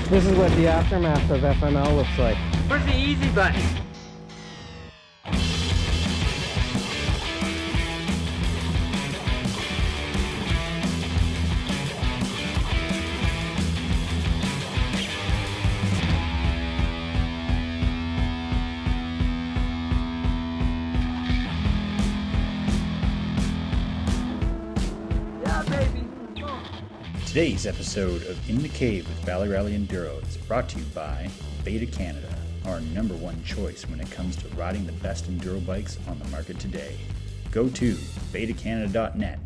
This is what the aftermath of FML looks like. Where's the easy button? Today's episode of In the Cave with Valley Rally Enduro is brought to you by Beta Canada, our #1 choice when it comes to riding the best enduro bikes on the market today. Go to betacanada.net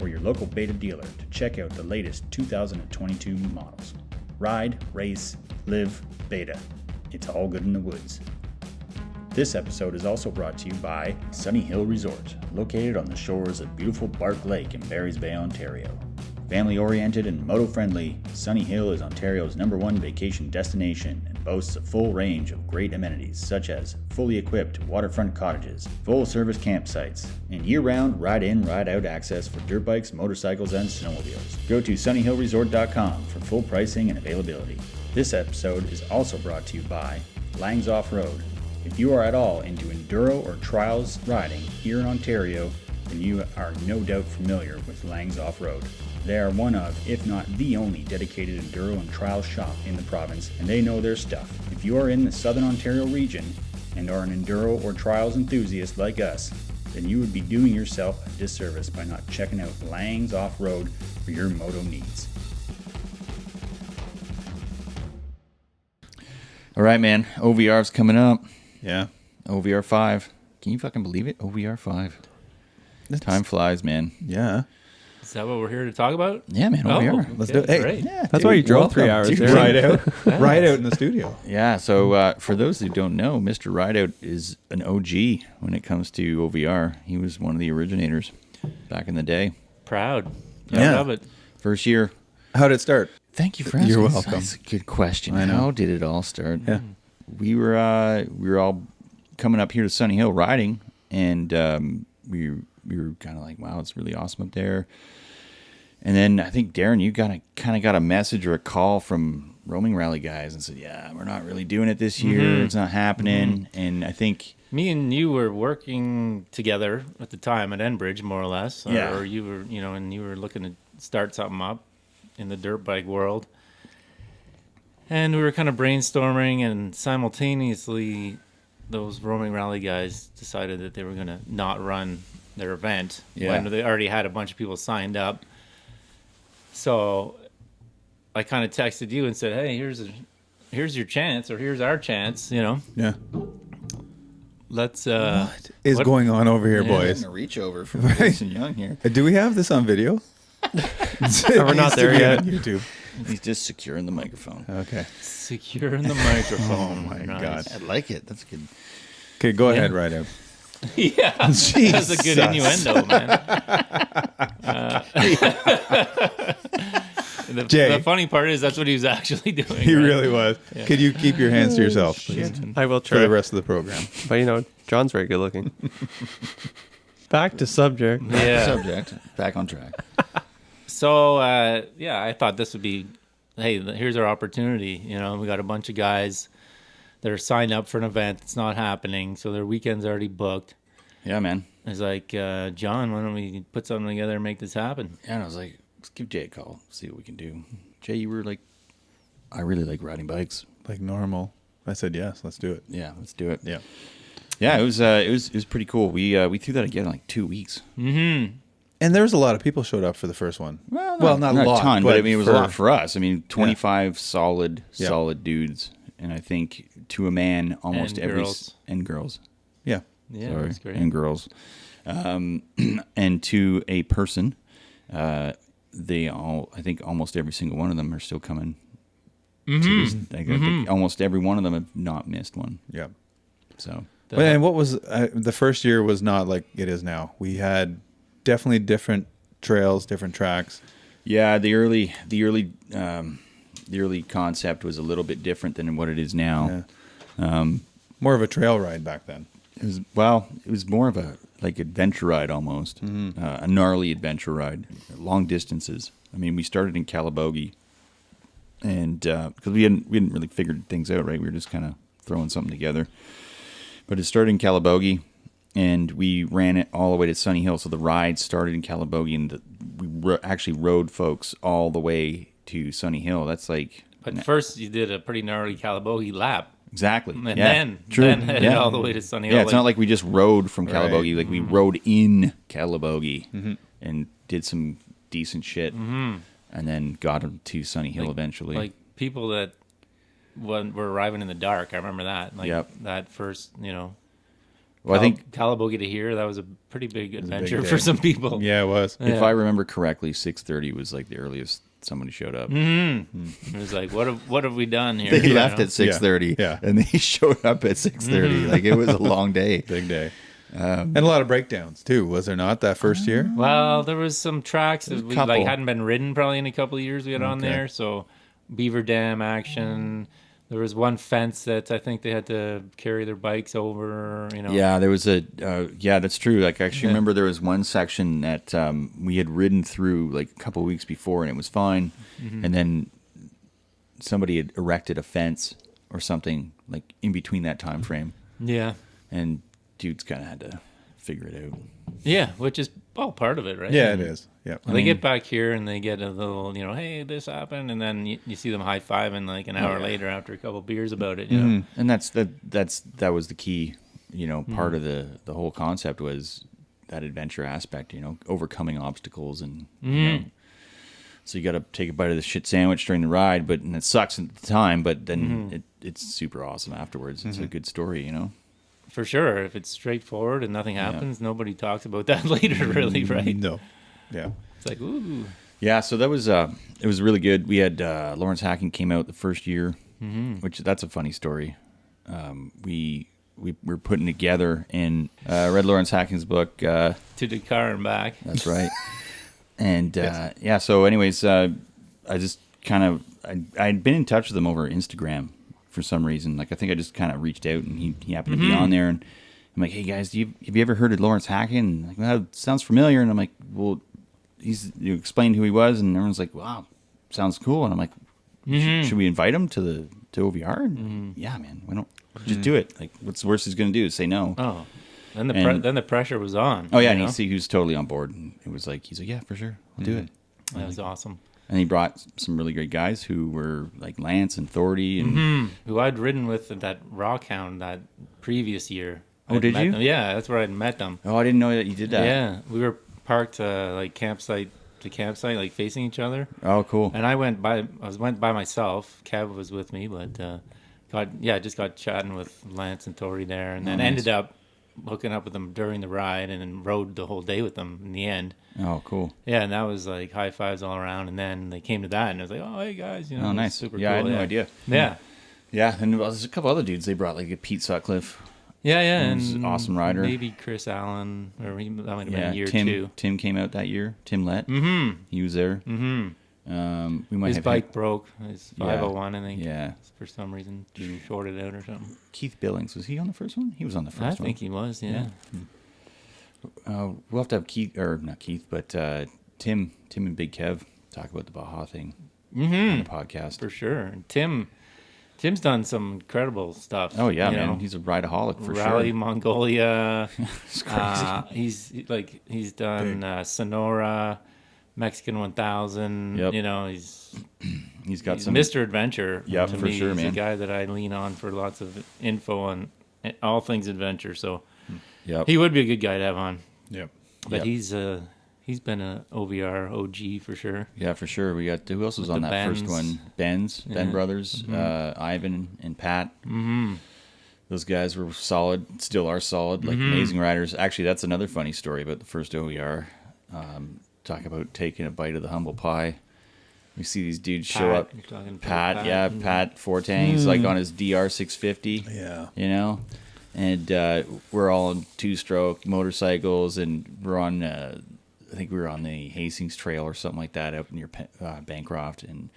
or your local Beta dealer to check out the latest 2022 models. Ride, race, live, Beta. It's all good in the woods. This episode is also brought to you by Sunny Hill Resort, located on the shores of beautiful Bark Lake in Barry's Bay, Ontario. Family-oriented and moto-friendly, Sunny Hill is Ontario's #1 vacation destination and boasts a full range of great amenities such as fully equipped waterfront cottages, full-service campsites, and year-round ride-in, ride-out access for dirt bikes, motorcycles, and snowmobiles. Go to sunnyhillresort.com for full pricing and availability. This episode is also brought to you by Langs Off-Road. If you are at all into enduro or trials riding here in Ontario, then you are no doubt familiar with Langs Off-Road. They are one of, if not the only, dedicated enduro and trial shop in the province, and they know their stuff. If you are in the Southern Ontario region and are an enduro or trials enthusiast like us, then you would be doing yourself a disservice by not checking out Langs Off-Road for your moto needs. All right, man. OVR's coming up. Yeah. OVR 5. Can you fucking believe it? OVR 5. Time flies, man. Yeah. Is that what we're here to talk about? Yeah, man. OVR. Okay, Let's do it. Hey, great. Yeah, That's why you drove 3 hours there. Ride out in the studio. Yeah, so for those who don't know, Mr. Rideout is an OG when it comes to OVR. He was one of the originators back in the day. Proud. Yeah. I love it. First year. How did it start? Thank you for asking. You're welcome. That's a good question. I know. How did it all start? Yeah. We were all coming up here to Sunny Hill riding, and we were kind of like, wow, it's really awesome up there. And then I think, Darrin, you kind of got a message or a call from roaming rally guys and said, yeah, we're not really doing it this year. Mm-hmm. It's not happening. And I think... Me and you were working together at the time at Enbridge, more or less. Yeah. Or you were, and you were looking to start something up in the dirt bike world. And we were kind of brainstorming, and simultaneously, those roaming rally guys decided that they were going to not run their event when they already had a bunch of people signed up. So I kind of texted you and said, hey, here's your chance, or here's our chance, Yeah. Let's What is going on over here, boys? a reach over for Jason Young here. Do we have this on video? We're not there yet. On YouTube. He's just securing the microphone. Okay. securing the microphone. Oh my Nice. God. I like it. That's good. Okay, go ahead, Rideout. Yeah, that's a good innuendo, man. The funny part is that's what he was actually doing. He right? really was. Yeah. Could you keep your hands to yourself, please, I will for try. the rest of the program? But John's very good looking. Back to subject. Yeah. Subject. Back on track. So, I thought this would be, hey, here's our opportunity. We got a bunch of guys that are signed up for an event that's not happening, so their weekend's already booked. Yeah, man. It's like, John, why don't we put something together and make this happen? Yeah, and I was like, let's give Jay a call, see what we can do. Jay, you were like, I really like riding bikes. Like normal. I said yes. Let's do it. Yeah, let's do it. Yeah. Yeah, it was pretty cool. We threw that together in like 2 weeks. Mm-hmm. And there was a lot of people showed up for the first one. Well, not a lot, ton, but I mean, it was a lot for us. I mean, 25 solid dudes, and I think to a man, almost And every girls. and girls. Yeah. Yeah, Sorry, that's great. and girls, and to a person, they all. I think almost every single one of them are still coming. Mm-hmm. To this, I think almost every one of them have not missed one. Yeah. So. And what was the first year was not like it is now. We had definitely different trails, different tracks. Yeah, the early concept was a little bit different than what it is now. Yeah. More of a trail ride back then. It was more of a like adventure ride almost, a gnarly adventure ride, long distances. I mean, we started in Calabogie, and because we hadn't really figured things out, right? We were just kind of throwing something together. But it started in Calabogie, and we ran it all the way to Sunny Hill. So the ride started in Calabogie, and we actually rode folks all the way to Sunny Hill. That's like... But first you did a pretty gnarly Calabogie lap. Exactly. And then headed all the way to Sunny Hill. Yeah, it's not like we just rode from Calabogie. Right. Like we rode in Calabogie and did some decent shit, and then got to Sunny Hill eventually. Like people that were arriving in the dark. I remember that. Like that first, well, I think Calabogie to here, that was a pretty big adventure day. for some people. Yeah, it was. if I remember correctly, 6:30 was like the earliest somebody showed up. It was like, what have we done here? They left at 6:30, Yeah. and they showed up at 6:30. Like it was a long day. Big day. And a lot of breakdowns too, was there not, that first year? Well, there was some tracks that we couple. hadn't been ridden probably in a couple of years we had on there. So Beaver Dam action. There was one fence that I think they had to carry their bikes over. Yeah, there was that's true. Like I actually remember there was one section that we had ridden through like a couple of weeks before, and it was fine. And then somebody had erected a fence or something like in between that time frame. Yeah. And dudes kind of had to figure it out. Yeah, which is all part of it, right? Yeah, it is. Yeah. They get back here and they get a little, hey, this happened, and then you see them high fiving like an hour later after a couple beers about it. You know? And that was the key, part of the whole concept was that adventure aspect, overcoming obstacles and so you got to take a bite of the shit sandwich during the ride, and it sucks at the time, but then it's super awesome afterwards. It's a good story, For sure. If it's straightforward and nothing happens, nobody talks about that later, really, right? No. Yeah. It's like, ooh. Yeah, so that was it was really good. We had Lawrence Hacking came out the first year, which that's a funny story. We were putting together in read Lawrence Hacking's book. To the car and back. That's right. And so anyways, I just kind of I'd been in touch with him over Instagram for some reason. Like I think I just kind of reached out, and he happened to be on there, and I'm like, hey guys, have you ever heard of Lawrence Hacking? And like, well, that sounds familiar. And I'm like, well, you explained who he was, and everyone's like, wow, sounds cool. And I'm like, should we invite him to OVR? And yeah, man, why don't just do it? Like, what's the worst he's gonna do is say no. Oh, then the pressure was on. Oh yeah, and he was totally on board, and it was like he's like, yeah, for sure, I'll do it. That was awesome. And he brought some really great guys who were like Lance and Thordy, and Who I'd ridden with at that Rockhound that previous year. Oh, did you? Yeah, that's where I'd met them. oh, I didn't know that you did that. Yeah, we were parked like campsite to campsite, like facing each other. Oh, cool. And I went by myself. Kev was with me, but just got chatting with Lance and Tori there, and then ended up hooking up with them during the ride, and then rode the whole day with them in the end. Oh, cool. Yeah, and that was like high fives all around. And then they came to that, and I was like, "Oh, hey guys, Oh, nice. super Yeah, cool." I had no idea. Yeah, Yeah, and there's a couple other dudes they brought, like Pete Sutcliffe. yeah, Who's and an awesome rider. Maybe Chris Allen, or that might have been Yeah, a year Tim. too. Tim came out that year. Tim Lett. He was there. We might His have bike broke. His 501, I think. Yeah. For some reason, shorted out or something. Keith Billings, was he on the first one? He was on the first I think he was. Yeah. We'll have to have Keith, or not Keith, but Tim and Big Kev talk about the Baja thing on the podcast. For sure. And Tim's done some incredible stuff. Oh yeah, you man, know. he's a rideaholic for Rally sure. Mongolia. It's crazy. He's done Sonora, Mexican 1000. Yep. He's got some Mr. Adventure. Yep, to for me. sure, He's man. a guy that I lean on for lots of info on all things adventure. So Yep. he would be a good guy to have on. Yep. But Yep. he's been a OVR O.G. for sure. Yeah, for sure. We got who else was With on the that first Bens. one? Ben brothers, Ivan and Pat. Those guys were solid, still are solid, like amazing riders. Actually, that's another funny story about the first OVR. Talk about taking a bite of the humble pie. We see these dudes show up. You're talking Pat, yeah, Pat Fortang. He's like on his DR 650. Yeah. And we're all on two-stroke motorcycles, and we're on. I think we were on the Hastings Trail or something like that up near Bancroft, and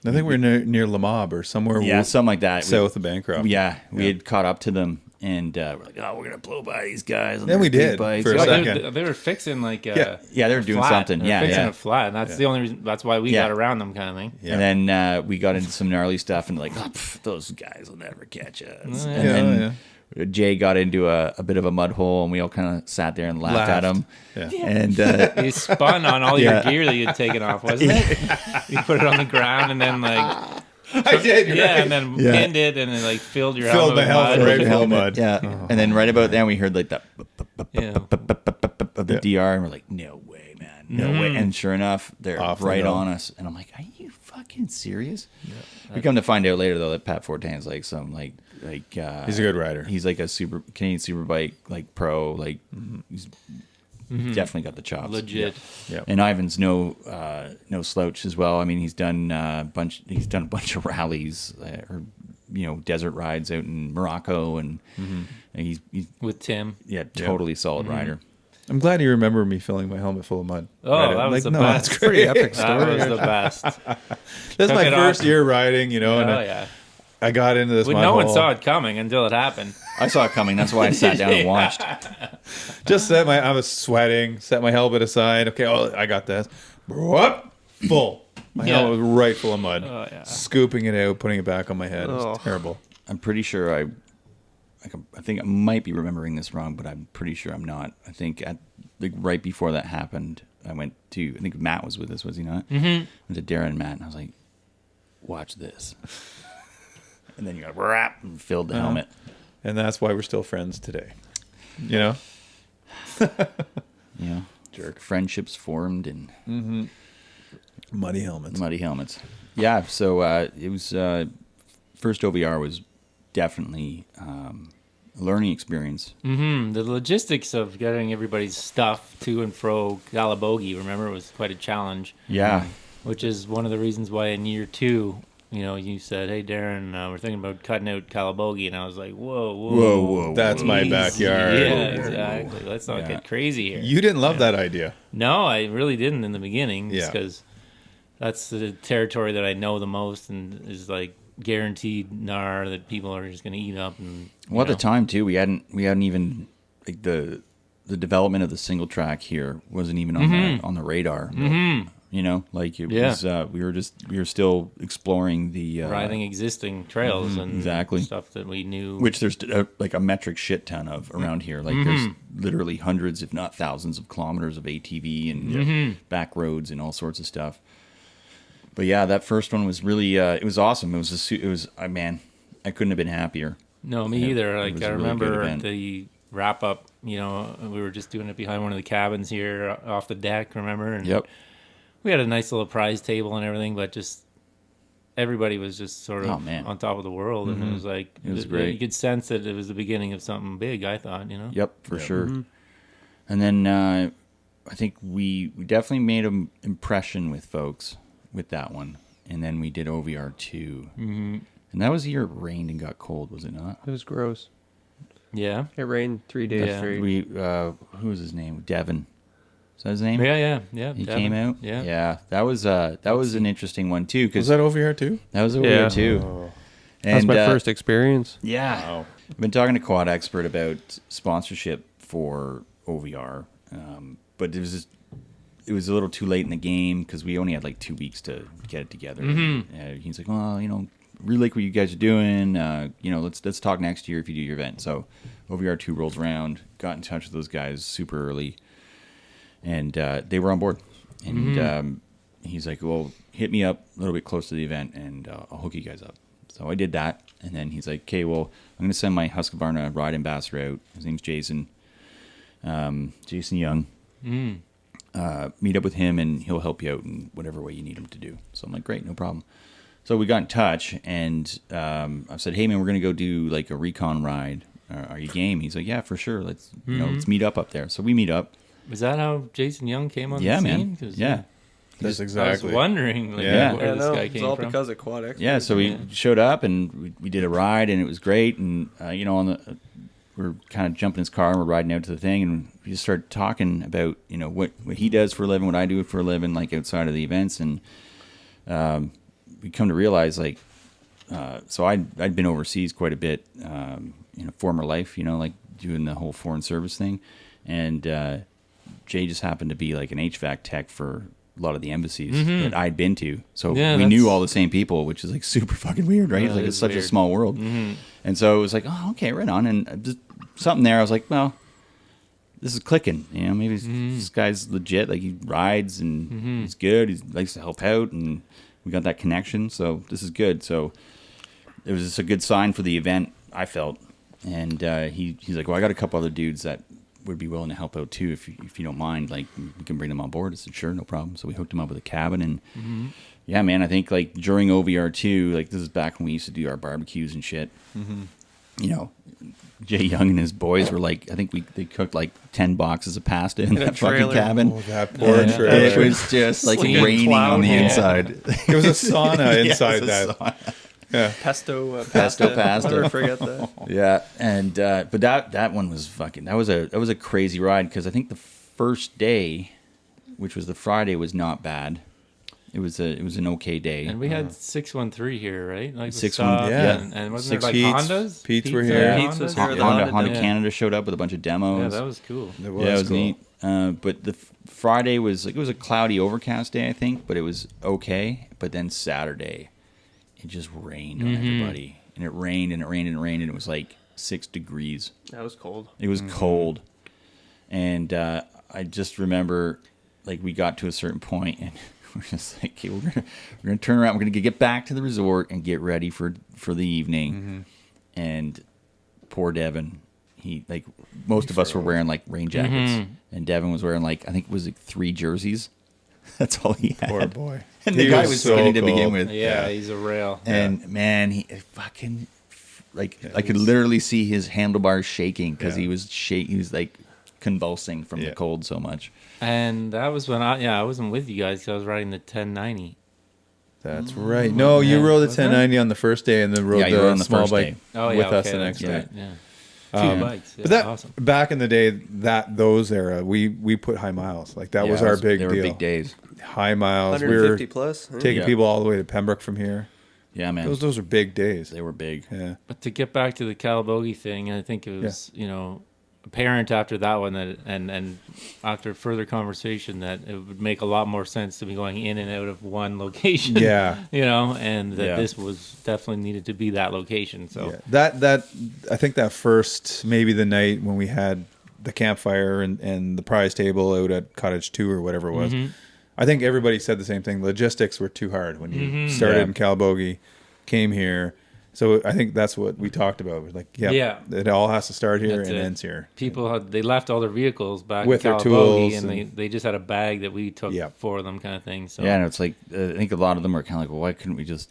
I think we're near Le Mans or somewhere something like that. south of Bancroft. We had caught up to them, And we're like, oh, we're gonna blow by these guys. On Then their we big did, bikes. for a Yeah, second. They were fixing like Yeah. yeah, they were doing flat. something. They were Yeah, fixing yeah. a flat. And that's the only reason. That's why we Yeah. got around them, kind of thing. Yeah. And then we got into some gnarly stuff, and like, oh, those guys will never catch us. Yeah. And Yeah, then Jay got into a bit of a mud hole, and we all kind of sat there and laughed at him. Yeah. And You spun on all Yeah. your gear that you'd taken off, wasn't it? You put it on the ground and then like I did. You're yeah, right. and then Yeah. pinned it and then like filled your Filled helmet the with helmet mud. right full of mud. yeah, and then right about then we heard like that Yeah. of the DR, and we're like, no way, man, no way. And sure enough, they're Off they right go. on us, and I'm like, are you fucking serious? We come to find out later though that Pat Fortin's like some like He's a good rider. He's like a Canadian superbike like pro, like he's definitely got the chops. Legit. Yeah. And Ivan's no slouch as well. I mean, he's done a bunch of rallies or desert rides out in Morocco, and he's With Tim. totally solid rider. I'm glad you remember me filling my helmet full of mud. Oh, Right? that was the no, best. that's great. Epic That story. was the best. That's Took my it first off. year riding, and Oh yeah. I got into this Well, mud no one hole. saw it coming until it happened. I saw it coming. That's why I sat down and watched. Just I was sweating, set my helmet aside. Okay, I got this. Whoop, full. My Yeah. helmet was right full of mud. Oh, yeah. Scooping it out, putting it back on my head. It was Oh. terrible. I'm pretty sure I think I might be remembering this wrong, but I'm pretty sure I'm not. I think right before that happened, I went to, I think Matt was with us, was he not? Mm-hmm. Went to Darrin and Matt, and I was like, watch this. And then you got wrap and filled the helmet. And that's why we're still friends today. Jerk. Friendships formed in Muddy helmets. muddy helmets. Yeah, so it was, first OVR was definitely a learning experience. The logistics of getting everybody's stuff to and fro Calabogie, remember, it was quite a challenge. Yeah. Which is one of the reasons why in year 2, you said, "Hey, Darrin, we're thinking about cutting out Calabogie," and I was like, "Whoa, That's my easy. backyard. Yeah, exactly. Let's not Yeah. get crazy here." You didn't love that idea. No, I really didn't in the beginning, just Yeah. because that's the territory that I know the most and is like guaranteed gnar that people are just going to eat up. And Well, at the time too, we hadn't even like the development of the single track here wasn't even on the radar. Like it was. We were still exploring the riding existing trails and exactly. stuff that we knew. which there's like a metric shit ton of around here. Like there's literally hundreds, if not thousands, of kilometers of ATV and back roads and all sorts of stuff. But yeah, that first one was really it was awesome. It was man, I couldn't have been happier. No, me It- either. it Like was I a really good remember event. the wrap up. We were just doing it behind one of the cabins here off the deck. Remember? And Yep. we had a nice little prize table and everything, but just everybody was just sort of Oh, man. on top of the world, and it was like It was great. You could sense that it was the beginning of something big. I thought, Yep, for sure. And then I think we definitely made an impression with folks with that one. And then we did OVR 2. And that was the year it rained and got cold, was it not? It was gross. Yeah. It rained 3 days Yeah. straight. We who was his name? Devin. Is that his name? Yeah. He Devin. came out. Yeah. Yeah. That was an interesting one too Was because that over here too? that was over Yeah. here too. That was And my first experience. yeah. Wow. I've been talking to Quad Expert about sponsorship for OVR, but it was a little too late in the game because we only had like 2 weeks to get it together. He's like, well, really like what you guys are doing. Let's talk next year if you do your event. So OVR 2 rolls around. Got in touch with those guys super early, and they were on board. And he's like, well, hit me up a little bit close to the event, and I'll hook you guys up. So I did that, and then he's like, okay, well, I'm going to send my Husqvarna ride ambassador out. His name's Jason. Jason Young. Meet up with him and he'll help you out in whatever way you need him to do. So I'm like, great, no problem. So we got in touch and I said, hey man, we're gonna go do like a recon ride. Are you game? He's like, yeah, for sure. Let's let's meet up there. So we meet up. Was that how Jason Young came on Yeah, the man. scene? 'Cause, Yeah. That's I exactly. was wondering Yeah. where this guy came from. of Quad X. Yeah. So we showed up and we did a ride and it was great. And we're kind of jumping in his car and we're riding out to the thing and we just started talking about what he does for a living, what I do for a living, like outside of the events, and we come to realize like So I'd been overseas quite a bit in a former life, like doing the whole foreign service thing. And Jay just happened to be like an HVAC tech for a lot of the embassies that I'd been to. So we knew all the same people, which is like super fucking weird, right? Yeah, Like it's such weird. a small world. And so it was like, oh, okay, right on. And just something there, I was like, well, this is clicking. Maybe this guy's legit. Like he rides and he's good. He likes to help out, and we got that connection. So this is good. So it was just a good sign for the event, I felt. And he's like, well, I got a couple other dudes that would be willing to help out too, if you don't mind. Like we can bring them on board. I said, sure, no problem. So we hooked him up with a cabin, and yeah, man, I think like during OVR 2, like this is back when we used to do our barbecues and shit. Jay Young and his boys were like, I think they cooked like 10 boxes of pasta in that fucking trailer. cabin. Oh, that poor And trailer. it was just like Slinging raining cloud. on the Yeah. inside. It was a sauna inside it was a that. sauna. Yeah. Pesto pasta. I'll never forget that. Yeah, and but that one was fucking. That was a crazy ride, because I think the first day, which was the Friday, was not bad. It was an okay day. And we had 613 here, right? Like with 613, stuff, yeah. And wasn't Six there Pete's. like Hondas? Pete's were Pete's here. there, Pete's was Hondas? here, the Honda Honda Canada showed up with a bunch of demos. Yeah, that was cool. It It was cool. neat. But the Friday was like, it was a cloudy, overcast day, I think, but it was okay. But then Saturday, it just rained on everybody, and it rained and it rained and it rained, and it was like 6 degrees. That was cold. It was cold, and I just remember, like, we got to a certain point, and we're just like, okay, we're gonna turn around, we're gonna get back to the resort and get ready for the evening. And poor Devin, he, like, most of us were wearing like rain jackets, and Devin was wearing like, I think it was like 3 jerseys. That's all he had. Poor boy. And He the guy was was so skinny to cold. begin with. Yeah, he's a rail. And man, he fucking, like, I could literally see his handlebars shaking, because Yeah. he was like convulsing from the Yeah. cold so much. And that was when I wasn't with you guys, 'cause I was riding the 1090. That's right. No, you Yeah. rode the Was I? 1090 on the first day, and then rode Yeah, you the rode on the small first bike day. Oh, with yeah, us okay, the that's next right, day. Yeah. 2 bikes. Yeah, But that awesome. back in the day, those era, we put high miles. Like that was Yeah, our big they deal. were big days. High miles. We were 150 plus. Huh? taking Yeah. people all the way to Pembroke from here. Yeah, man. Those are big days. They were big. Yeah. But to get back to the Calabogie thing, I think it was, apparent after that one that, and after further conversation, that it would make a lot more sense to be going in and out of one location. Yeah. And that Yeah. this was definitely needed to be that location. So Yeah. That I think that first, maybe the night when we had the campfire and the prize table out at Cottage 2 or whatever it was, I think everybody said the same thing. Logistics were too hard when you started Yeah. in Calabogie, came here. So I think that's what we talked about. We're like, Yeah. it all has to start here That's and it. ends here. people they left all their vehicles back With in their Calabogie, tools and and- they just had a bag that we took Yep. for them, kind of thing. So Yeah, and it's like, I think a lot of them are kind of like, well, why couldn't we just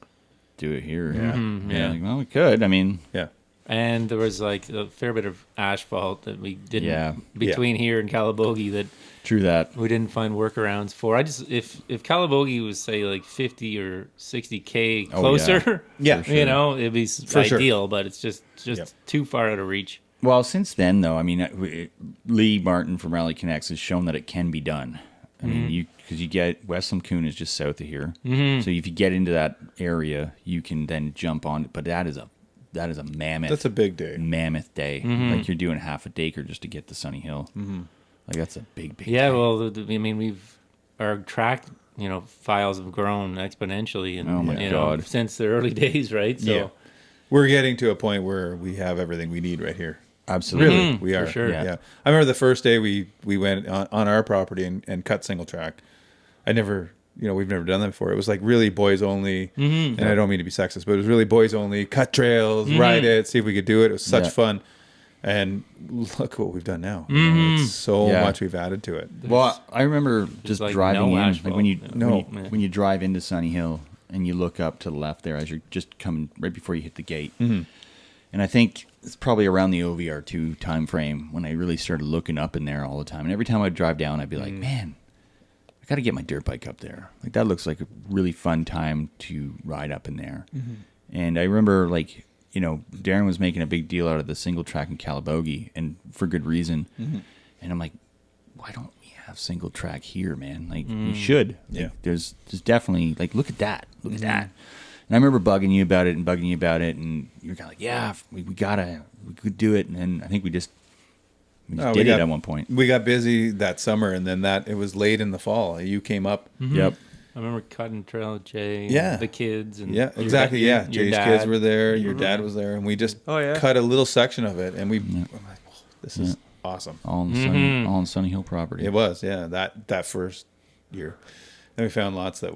do it here? yeah. Like, well, we could. I mean, Yeah. And there was like a fair bit of asphalt that we didn't Yeah. between here and Calabogie that true that. we didn't find workarounds for. I just if Calabogie was say like 50 or 60K Oh, closer, Yeah. For it'd be For sure. ideal, but it's just Yep. too far out of reach. Well, since then, though, I mean, Lee Martin from Rally Connects has shown that it can be done. I mean, because you get Westlam Coon is just south of here, so if you get into that area, you can then jump on. But that is a mammoth. That's a big day. mammoth day. Like you're doing half a Daker just to get to Sunny Hill. Like that's a big Yeah, day. well, I mean, our track, files have grown exponentially, and Oh my God. since the early days, right? So. Yeah. We're getting to a point where we have everything we need right here. Absolutely. Really, we for are. sure. Yeah. I remember the first day we went on our property and cut single track. I never, we've never done that before. It was like really boys only, and I don't mean to be sexist, but it was really boys only. Cut trails, ride it, see if we could do it. It was such Yeah. fun, and look what we've done now. It's so Yeah. much we've added to it. Well, I remember just like driving no in, asphalt. like when you No. when you drive into Sunny Hill and you look up to the left there as you're just coming right before you hit the gate. And I think it's probably around the OVR 2 time frame when I really started looking up in there all the time. And every time I'd drive down, I'd be like, man, I got to get my dirt bike up there. Like that looks like a really fun time to ride up in there. And I remember like, Darrin was making a big deal out of the single track in Calabogie, and for good reason. And I'm like, why don't we have single track here, man? Like we should. Like, Yeah. there's definitely like, look at that. Look at that. I remember bugging you about it, and you were kind of like, yeah, we could do it. And then I think we just did it at one point. We got busy that summer, and then it was late in the fall. You came up. Mm-hmm. Yep. I remember cutting trail with Jay, Yeah. the kids, and Exactly. your Jay's dad. kids were there. Your dad was there, and we just cut a little section of it, and I'm like, oh, this is awesome. All on Sunny Hill property. It was, that first year. Then we found lots that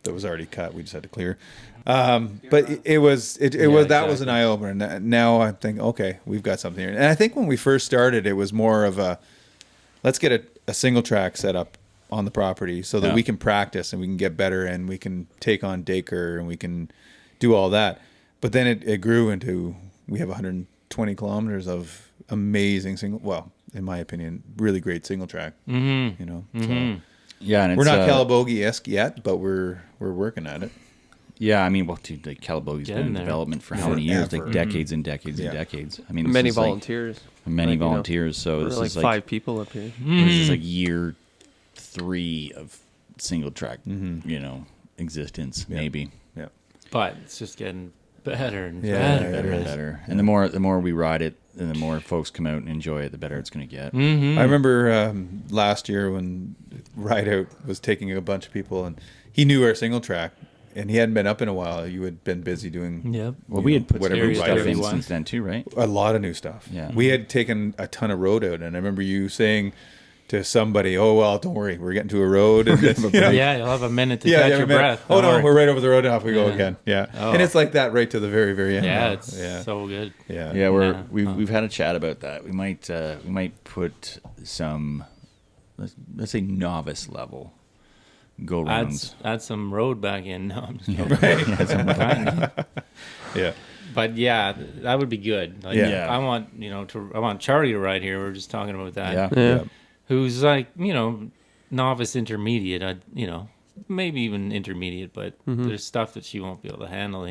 that was already cut. We just had to clear. But it was that was an eye opener. And now I think, okay, we've got something here. And I think when we first started, it was more of let's get a single track set up on the property so that we can practice and we can get better and we can take on Dacre and we can do all that. But then it grew into, we have 120 kilometers of amazing in my opinion, really great single track. Mm-hmm. So yeah, and we're not Calabogie-esque yet, but we're working at it. Yeah, I mean, dude, like Calabogie's been in development for how many years? Like decades and decades and decades. I mean, many volunteers. Volunteers. So this like is like 5 people up here. This is like year 3 of single track, existence, maybe. Yeah. But it's just getting better and Better and better. And the more we ride it, and the more folks come out and enjoy it, the better it's going to get. Mm-hmm. I remember last year when Rideout was taking a bunch of people, and he knew our single track, and he hadn't been up in a while. You had been busy doing. Yep. Well, we had put whatever stuff riders in want. since then too, right? A lot of new stuff. Yeah. We had taken a ton of road out, and I remember you saying to somebody, "Oh well, don't worry, we're getting to a road." And Yeah, you'll have a minute to catch your breath. Oh Don't no, worry. we're right over the road, and off we go again. Yeah, Oh. and it's like that right to the very, very end. Yeah, now. it's so good. Yeah. Yeah, we've had a chat about that. We might put some, let's say, novice level go rounds. Add some road back in. No, I'm just joking. Yeah. But yeah, that would be good. Like, Yeah. I want I want Charlie to ride here. We were just talking about that. Yeah. Who's like novice intermediate. Maybe even intermediate, but there's stuff that she won't be able to handle.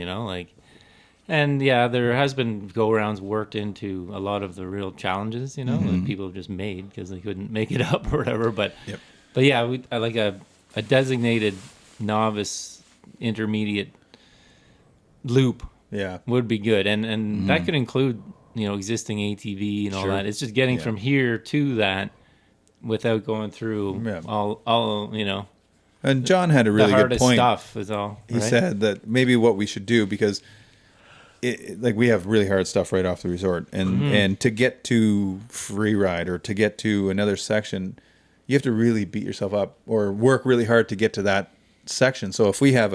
And yeah, there has been go-arounds worked into a lot of the real challenges. That people have just made because they couldn't make it up or whatever. But yeah, I like a designated novice intermediate loop. Yeah. Would be good, and that could include existing ATV and all that. It's just getting from here to that without going through all And John had a really the good hardest point. stuff is all. He right? said that maybe what we should do, because we have really hard stuff right off the resort, and to get to free ride or to get to another section, you have to really beat yourself up or work really hard to get to that section. So if we have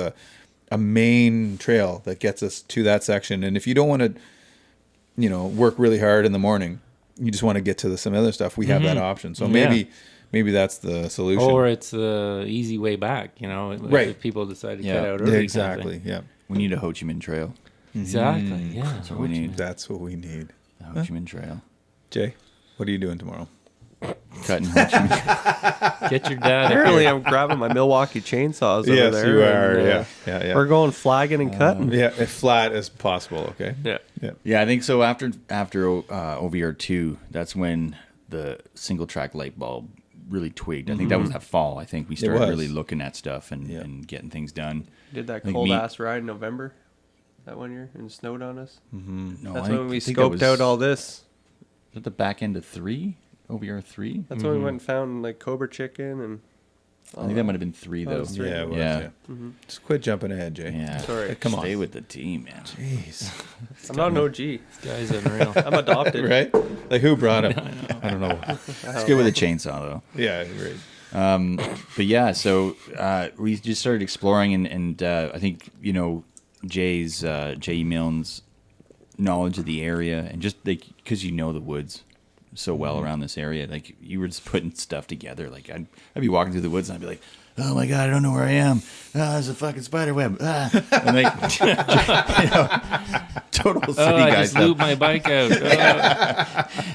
a main trail that gets us to that section, and if you don't want to work really hard in the morning, you just want to get to some other stuff, we have that option. So maybe that's the solution, or it's the easy way back. Right. If people decide to cut out early. Exactly. Yeah. We need a Ho Chi Minh Trail. Exactly. Yeah. That's what we need. That's what we need. The Ho Chi Minh Trail. Jay, what are you doing tomorrow? Cutting Ho Chi Minh. Get your dad. Apparently, I'm grabbing my Milwaukee chainsaws over there. you are. and, Yeah. We're going flagging and cutting. Yeah, as flat as possible. Okay. Yeah. Yeah, I think so. After OVR 2, that's when the single track light bulb really twigged. I think that was that fall. I think we started was. really looking at stuff and getting things done. Did that Like cold me- ass ride in November that one year and snowed on us. No, That's I when we I think that scoped was- out all this. Was it the back end of 3? OVR 3? That's when we went and found like Cobra Chicken and. I think that might have been 3 That though. was 3. Yeah, it was, Yeah. Just quit jumping ahead, Jay. Yeah. Sorry. Come on. Stay with the team, man. Jeez. I'm not an OG. This guy's unreal. I'm adopted. Right? Like who brought him? I don't know. It's good with a chainsaw though. Yeah, right. But yeah, so we just started exploring, and I think Jay Milne's knowledge of the area, and just like because the woods so well around this area, like you were just putting stuff together. Like I'd be walking through the woods and I'd be like, "Oh my god, I don't know where I am. There's a fucking spider web." And like, total city I guy just stuff. looped my bike out.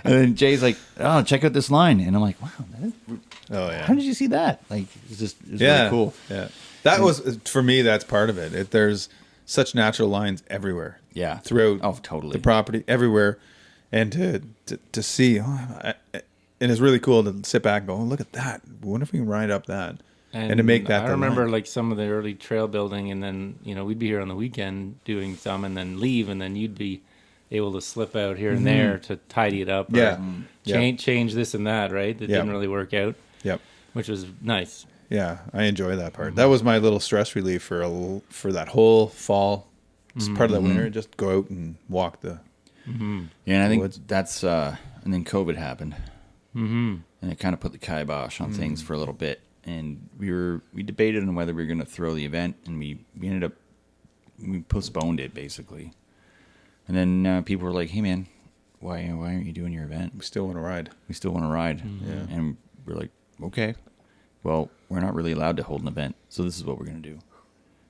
And then Jay's like, "Oh, check out this line," and I'm like, "Wow, Oh yeah. how did you see that?" Like, it's really cool. Yeah. That was for me. That's part of it. There's such natural lines everywhere. Yeah. Throughout. Oh, totally. The property everywhere, and to see, and it's really cool to sit back and go, oh, look at that. I wonder if we can ride up that. And to make that I the remember line. like some of the early trail building, and then we'd be here on the weekend doing some, and then leave, and then you'd be able to slip out here and there to tidy it up. Yeah. Or change this and that. Right. That Yeah. didn't really work out. Yep. Which was nice. Yeah, I enjoy that part. That was my little stress relief for that whole fall. It's part of that winter. Just go out and walk the. Yeah, and I think woods. that's and then COVID happened, and it kind of put the kibosh on things for a little bit. And we debated on whether we were going to throw the event, and we ended up we postponed it basically. And then people were like, "Hey man, why aren't you doing your event? We still want to ride. We still want to ride." Yeah. And we're like, "Okay, well, we're not really allowed to hold an event, so this is what we're going to do.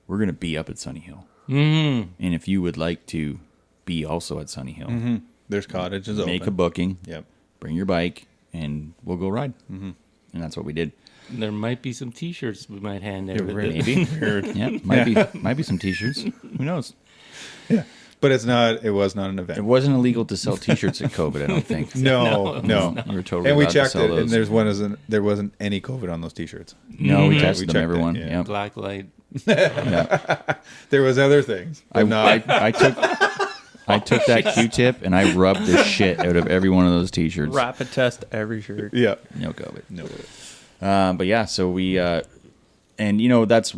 We're going to be up at Sunny Hill, and if you would like to be also at Sunny Hill, There's cottages make a open. booking, Yep. bring your bike, and we'll go ride." And that's what we did. There might be some T-shirts we might hand out. with right. it. Maybe, yeah, might be some T-shirts. Who knows? Yeah. But it's not. It was not an It event. wasn't illegal to sell T-shirts at COVID, I don't think. No. You were totally And we allowed to checked sell it, and those. there wasn't any COVID on those T-shirts. No, we we tested them, checked it, everyone. yeah. Yeah. Black light. There was other things. But not. I took that Q-tip and I rubbed the shit out of every one of those T-shirts. Rapid test every shirt. Yeah. No COVID. No. But yeah, so we, and you know, that's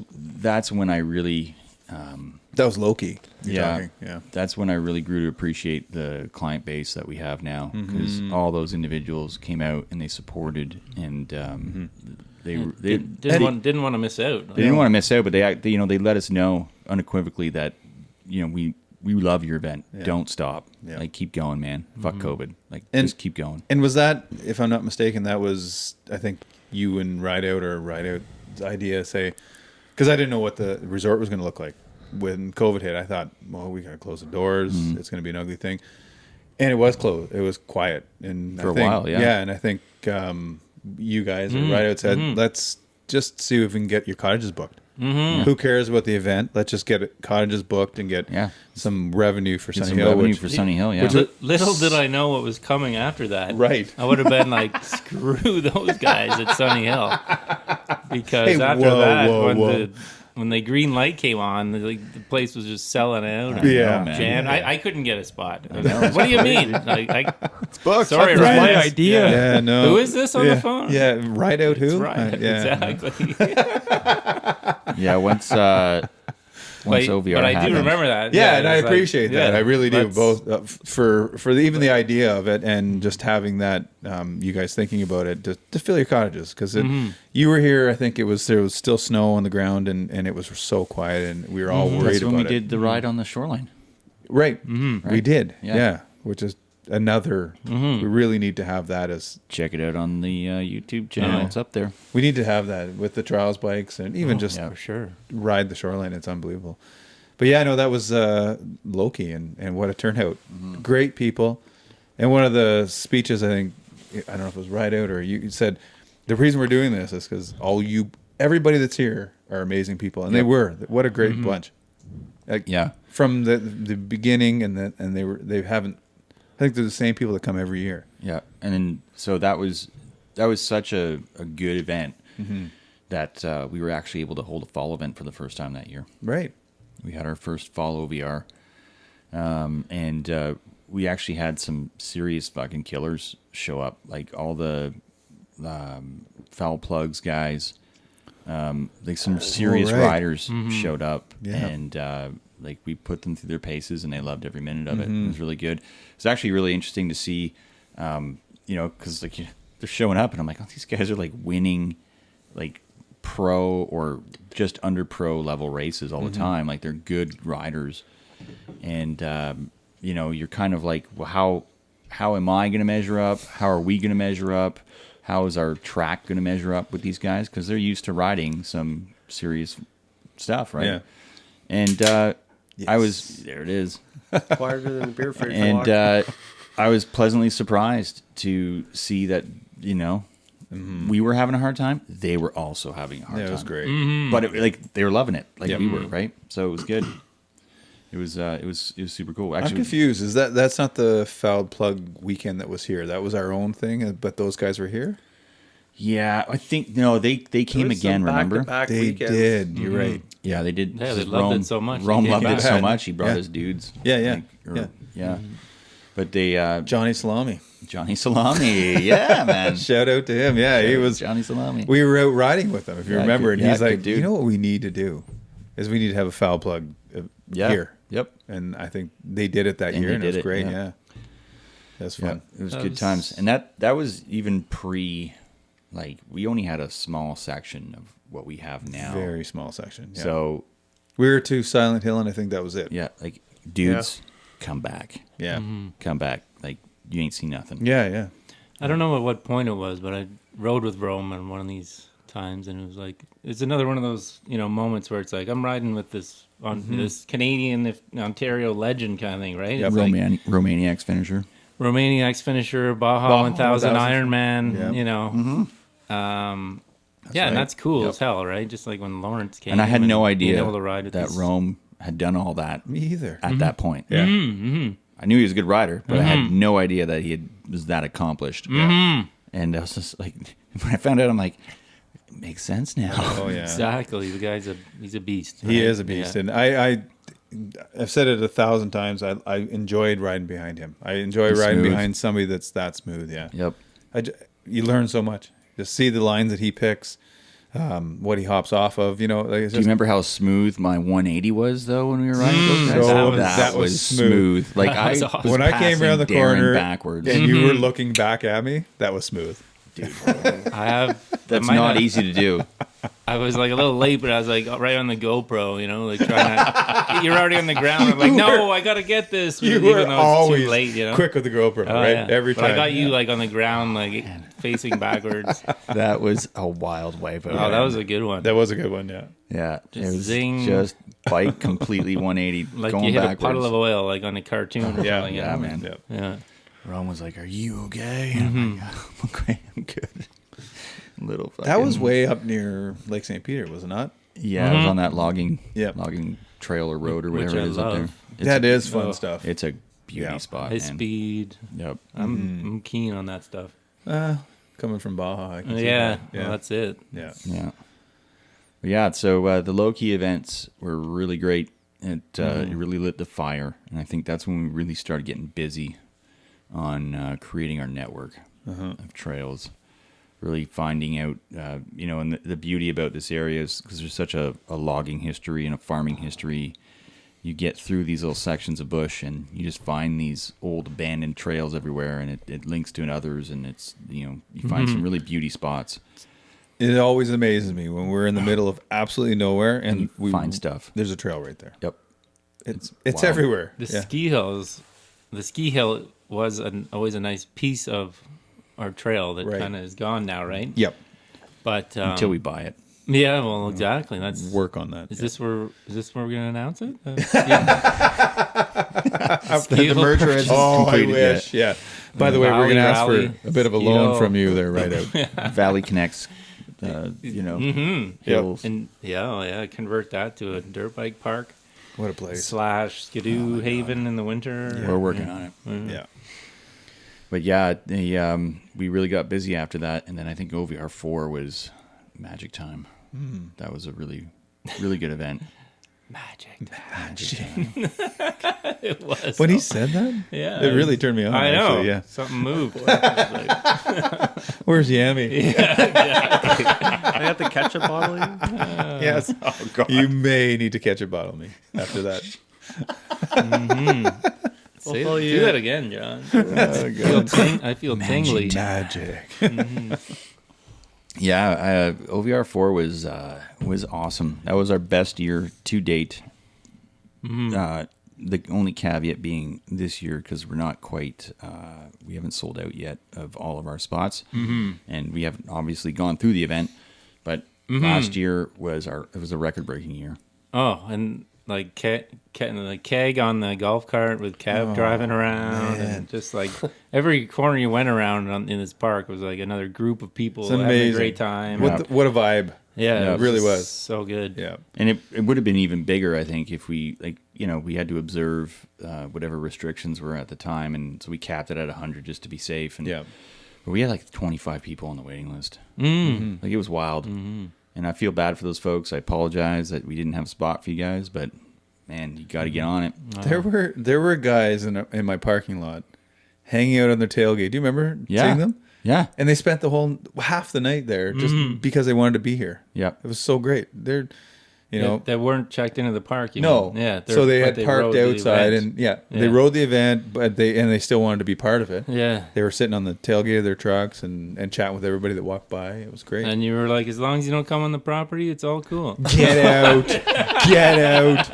when I really, That was Loki. yeah, Yeah. that's when I really grew to appreciate the client base that we have now, because all those individuals came out and they supported, and they Didn't want to miss out. They didn't want to miss out, but they let us know unequivocally that we love your event. Yeah. Don't stop. Yeah. Like keep going, man. Fuck COVID. Like And- just keep going. And was that, if I'm not mistaken, that was, I think, you and Rideout's idea, say, because I didn't know what the resort was going to look like. When COVID hit, I thought, well, we got to close the doors. It's going to be an ugly thing. And it was closed. It was quiet. And For I a think, while, yeah. Yeah, and I think you guys at Rideout said, let's just see if we can get your cottages booked. Who cares about the event? Let's just get cottages booked and get some revenue for Get Sunny some Hill. revenue which- for Sunny Hill, yeah. Little did I know what was coming after that. Right. I would have been like, screw those guys at Sunny Hill. Because Hey, after whoa, that, whoa. when the green light came on, the place was just selling out. Yeah. man. Jammed. I couldn't get a spot. What do you mean? It's booked. Sorry, That's my Ryan. idea. Yeah, no. Who is this on the phone? Yeah, Rideout who? It's right. Yeah. Exactly. Yeah, once OVR but I happened. do remember that. Yeah, and it I was like, appreciate that. yeah, I really do. let's- Both for even the idea of it, and just having that, you guys thinking about it to fill your cottages, because you were here. I think there was still snow on the ground, and it was so quiet, and we were all worried That's about when we it. did the ride on the shoreline. Right, we did. Yeah. Yeah, which is another. We really need to have that as Check it out on the YouTube channel. Yeah. It's up there. we need to have that with the trials bikes, and even just yeah. For sure. ride the shoreline. It's unbelievable. But yeah, no, that was Loki, and what a turnout. Great people. And one of the speeches, I think, I don't know if it was Rideout or you said, the reason we're doing this is because everybody that's here are amazing people. And they were. What a great bunch. Like, Yeah. From the beginning, and they haven't, I think they're the same people that come every year. Yeah, and then so that was such a good event that we were actually able to hold a fall event for the first time that year. Right. We had our first fall OVR, and we actually had some serious fucking killers show up, like all the foul plugs guys, like some serious right. riders showed up, Yeah. and like we put them through their paces, and they loved every minute of it. It was really good. It's actually really interesting to see, because like they're showing up, and I'm like, oh, these guys are like winning, like pro or just under pro level races all the time. Like they're good riders, and you're kind of like, well, how am I going to measure up? How are we going to measure up? How is our track going to measure up with these guys? Because they're used to riding some serious stuff, right? Yeah. And I was there. It is. Quieter than the beer fridge. And I was pleasantly surprised to see that we were having a hard time. They were also having a hard Yeah, time. it was great. But they were loving it, like Yep. we were, right? So it was good. It was super cool. I'm Actually, confused. Is that's not the fouled plug weekend that was here? That was our own thing, but those guys were here? Yeah, I think no, they came was again. some Remember? back-to-back They weekends. did. You're right. Yeah, they did. Yeah, they This is loved it so much, they Rome came loved it back. so much. He brought Yeah. his dudes. Yeah, yeah, Like, yeah. But they Johnny Salami. Johnny Salami. Yeah, man. Shout out to him. Yeah, he was. Johnny Salami. We were out riding with him, if you Yeah, remember, good- and he's yeah, like, good dude. "You know what we need to do is we need to have a foul plug Yeah. here." Yep. And I think they did it that And year, they and it was did it, great. yeah. Yeah, that's Yeah, fun. it was That good was- times, and that was even pre, like we only had a small section of what we have now. Very small section. Yeah. So we were to Silent Hill, and I think that was it. yeah, like dudes, come back, Yeah. come back. Like you ain't seen nothing. Yeah. Yeah. I don't know at what point it was, but I rode with Rome on one of these times, and it was like it's another one of those moments where it's like I'm riding with this this Canadian Ontario legend kind of thing, right? Yep. It's like Romaniac's finisher. Romaniac's finisher, Baja Baja 1000 1000. Ironman, Yep. and right. that's cool Yep. as hell, right? Just like when Lawrence came, And I had no being idea able to ride with that this- Rome had done all that Me either. at that point. Yeah. I knew he was a good rider, but I had no idea that was that accomplished. And I was just like, when I found out, I'm like, it makes sense now. Oh yeah. Exactly, the guy's he's a beast. He right? is a beast, Yeah. and I've said it 1,000 times. I enjoyed riding behind him. I enjoy He's riding smooth. behind somebody that's that smooth. Yeah. Yep. You learn so much. Just see the lines that he picks, what he hops off of. You know, like it's Do you just, remember how smooth my 180 was though when we were riding those guys? So that was smooth. Like That I was awesome. when I came around the passing Darrin corner backwards. and you were looking back at me, that was smooth. I have. That's I might not have- easy to do. I was like a little late, but I was like right on the GoPro, like trying to. You're already on the ground. I'm like, no, I gotta get this. You even were though it's always too late, quick with the GoPro, Oh, right? yeah. Every But time. I got you like on the ground, like facing backwards. That was a wild wipeout. Oh, that was a good one. That was a good one. Yeah. yeah. Just it was zing. just bike completely 180, Like going you hit backwards. a puddle of oil, like on a cartoon. Or Yeah. something, Yeah, man. Yep. Yeah. Ron was like, "Are you okay?" And I'm like, "I'm okay. I'm good." Little fucking, That was way up near Lake St. Peter, was it not? yeah. It was on that logging Yep. logging trail or road or Which whatever I it is up there. love. That is fun oh, stuff. It's a beauty Yeah. spot. High man. speed. Yep. I'm keen on that stuff. Coming from Baja, I can see Yeah. that. Well, that's it. yeah. Yeah. But yeah, so the low-key events were really great. It really lit the fire. And I think that's when we really started getting busy on creating our network of trails. Really finding out, and the beauty about this area is because there's such a logging history and a farming history. You get through these little sections of bush and you just find these old abandoned trails everywhere, and it links to others, and it's, you find some really beauty spots. It always amazes me when we're in the middle of absolutely nowhere and you we find stuff. There's a trail right there. Yep. It's wild. everywhere. The Yeah. ski hill was always a nice piece of our trail that Right. kind of is gone now, right? Yep. But Until we buy it. yeah, well, exactly. That's Work on that. Is this where we're gonna announce it? After the merger is Oh, I completed. wish. Yeah. By the way, we're going to ask Valley for a bit of a Ski loan Hill. from you there, right out. Valley Connects, hills. And convert that to a dirt bike park What a place. / skidoo haven in the winter. We're working on it. Yeah. But yeah, we really got busy after that, and then I think OVR 4 was magic time. That was a really, really good event. Magic. Magic. It was. When he said that, yeah, it really turned me on. I know. Actually, yeah. Something moved. Where's Yami? I got the ketchup bottle. Yes. Oh, God. You may need to catch a bottle me after that. Do that again, John. I feel tingly. Magic. Yeah, OVR 4 was awesome. That was our best year to date. The only caveat being this year, because we're not quite, we haven't sold out yet of all of our spots, and we haven't obviously gone through the event. But last year was a record breaking year. Oh, and like the keg on the golf cart with Kev driving around, and just like every corner you went around in this park was like another group of people It's having a amazing. great time. What a vibe. Yeah, it really just was. so good. Yeah. And it would have been even bigger, I think, if we we had to observe whatever restrictions were at the time, and so we capped it at 100 just to be safe. And Yeah. But we had like 25 people on the waiting list. Mm-hmm. Like it was wild. And I feel bad for those folks. I apologize that we didn't have a spot for you guys, but man, you got to get on it. There were guys in my parking lot hanging out on their tailgate. Do you remember seeing them? Yeah. And they spent the whole half the night there just because they wanted to be here. Yeah. It was so great. They're, you know, they weren't checked into the park. no. Yeah. So they had parked rode the outside event. and they rode the event, but they still wanted to be part of it. Yeah. They were sitting on the tailgate of their trucks and chatting with everybody that walked by. It was great. And you were like, as long as you don't come on the property, it's all cool. Get out. Get out.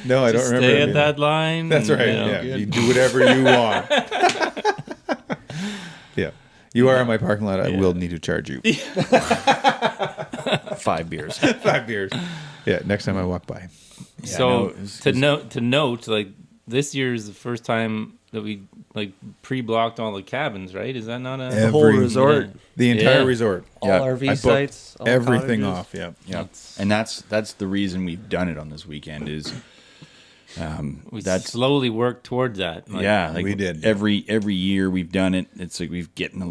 No, I don't remember. Stay any at of that line. That's and, right. you know, Yeah, you do whatever you want. Yeah, you are in my parking lot. I will need to charge you 5 beers. 5 beers. Yeah, next time I walk by. So to note, like this year is the first time that we like pre-blocked all the cabins, right? Is that not a The whole resort, the entire Yeah. resort, all Yeah. RV I booked sites, all everything cottages. off. Yeah, Yeah. And that's the reason we've done it on this weekend is we that's slowly worked towards that. Like, like we did. every year we've done it. It's like we've gotten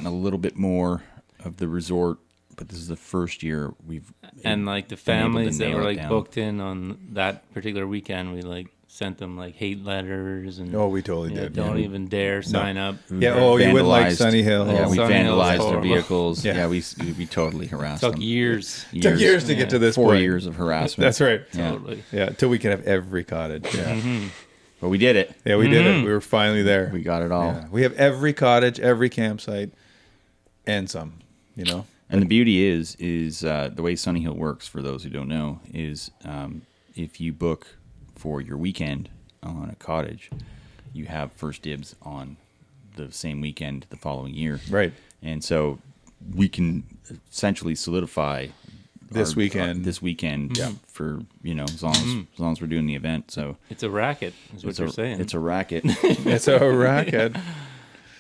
a little bit more of the resort, but this is the first year we've And like the been able to families that nail were it like down. booked in on that particular weekend, we like sent them like hate letters and Oh, we totally yeah, did. don't even dare sign up. Yeah. Oh, you wouldn't like vandalized- Sunny Hill. Yeah, we Sunny Hill was vandalized their horrible. vehicles. Yeah. Yeah, we totally harassed Took them. years. Took years to get to this 4 point. years of harassment. That's right. Yeah. Totally. Yeah, till we can have every cottage. Yeah, But we did it. yeah, we did it. We were finally there. We got it all. Yeah. We have every cottage, every campsite, and some. You know. And the beauty is the way Sunny Hill works, for those who don't know, is if you book for your weekend on a cottage, you have first dibs on the same weekend the following year. Right. And so we can essentially solidify This weekend. this weekend for, as long as we're doing the event. So It's a racket, is what you're saying. it's a racket. It's a racket.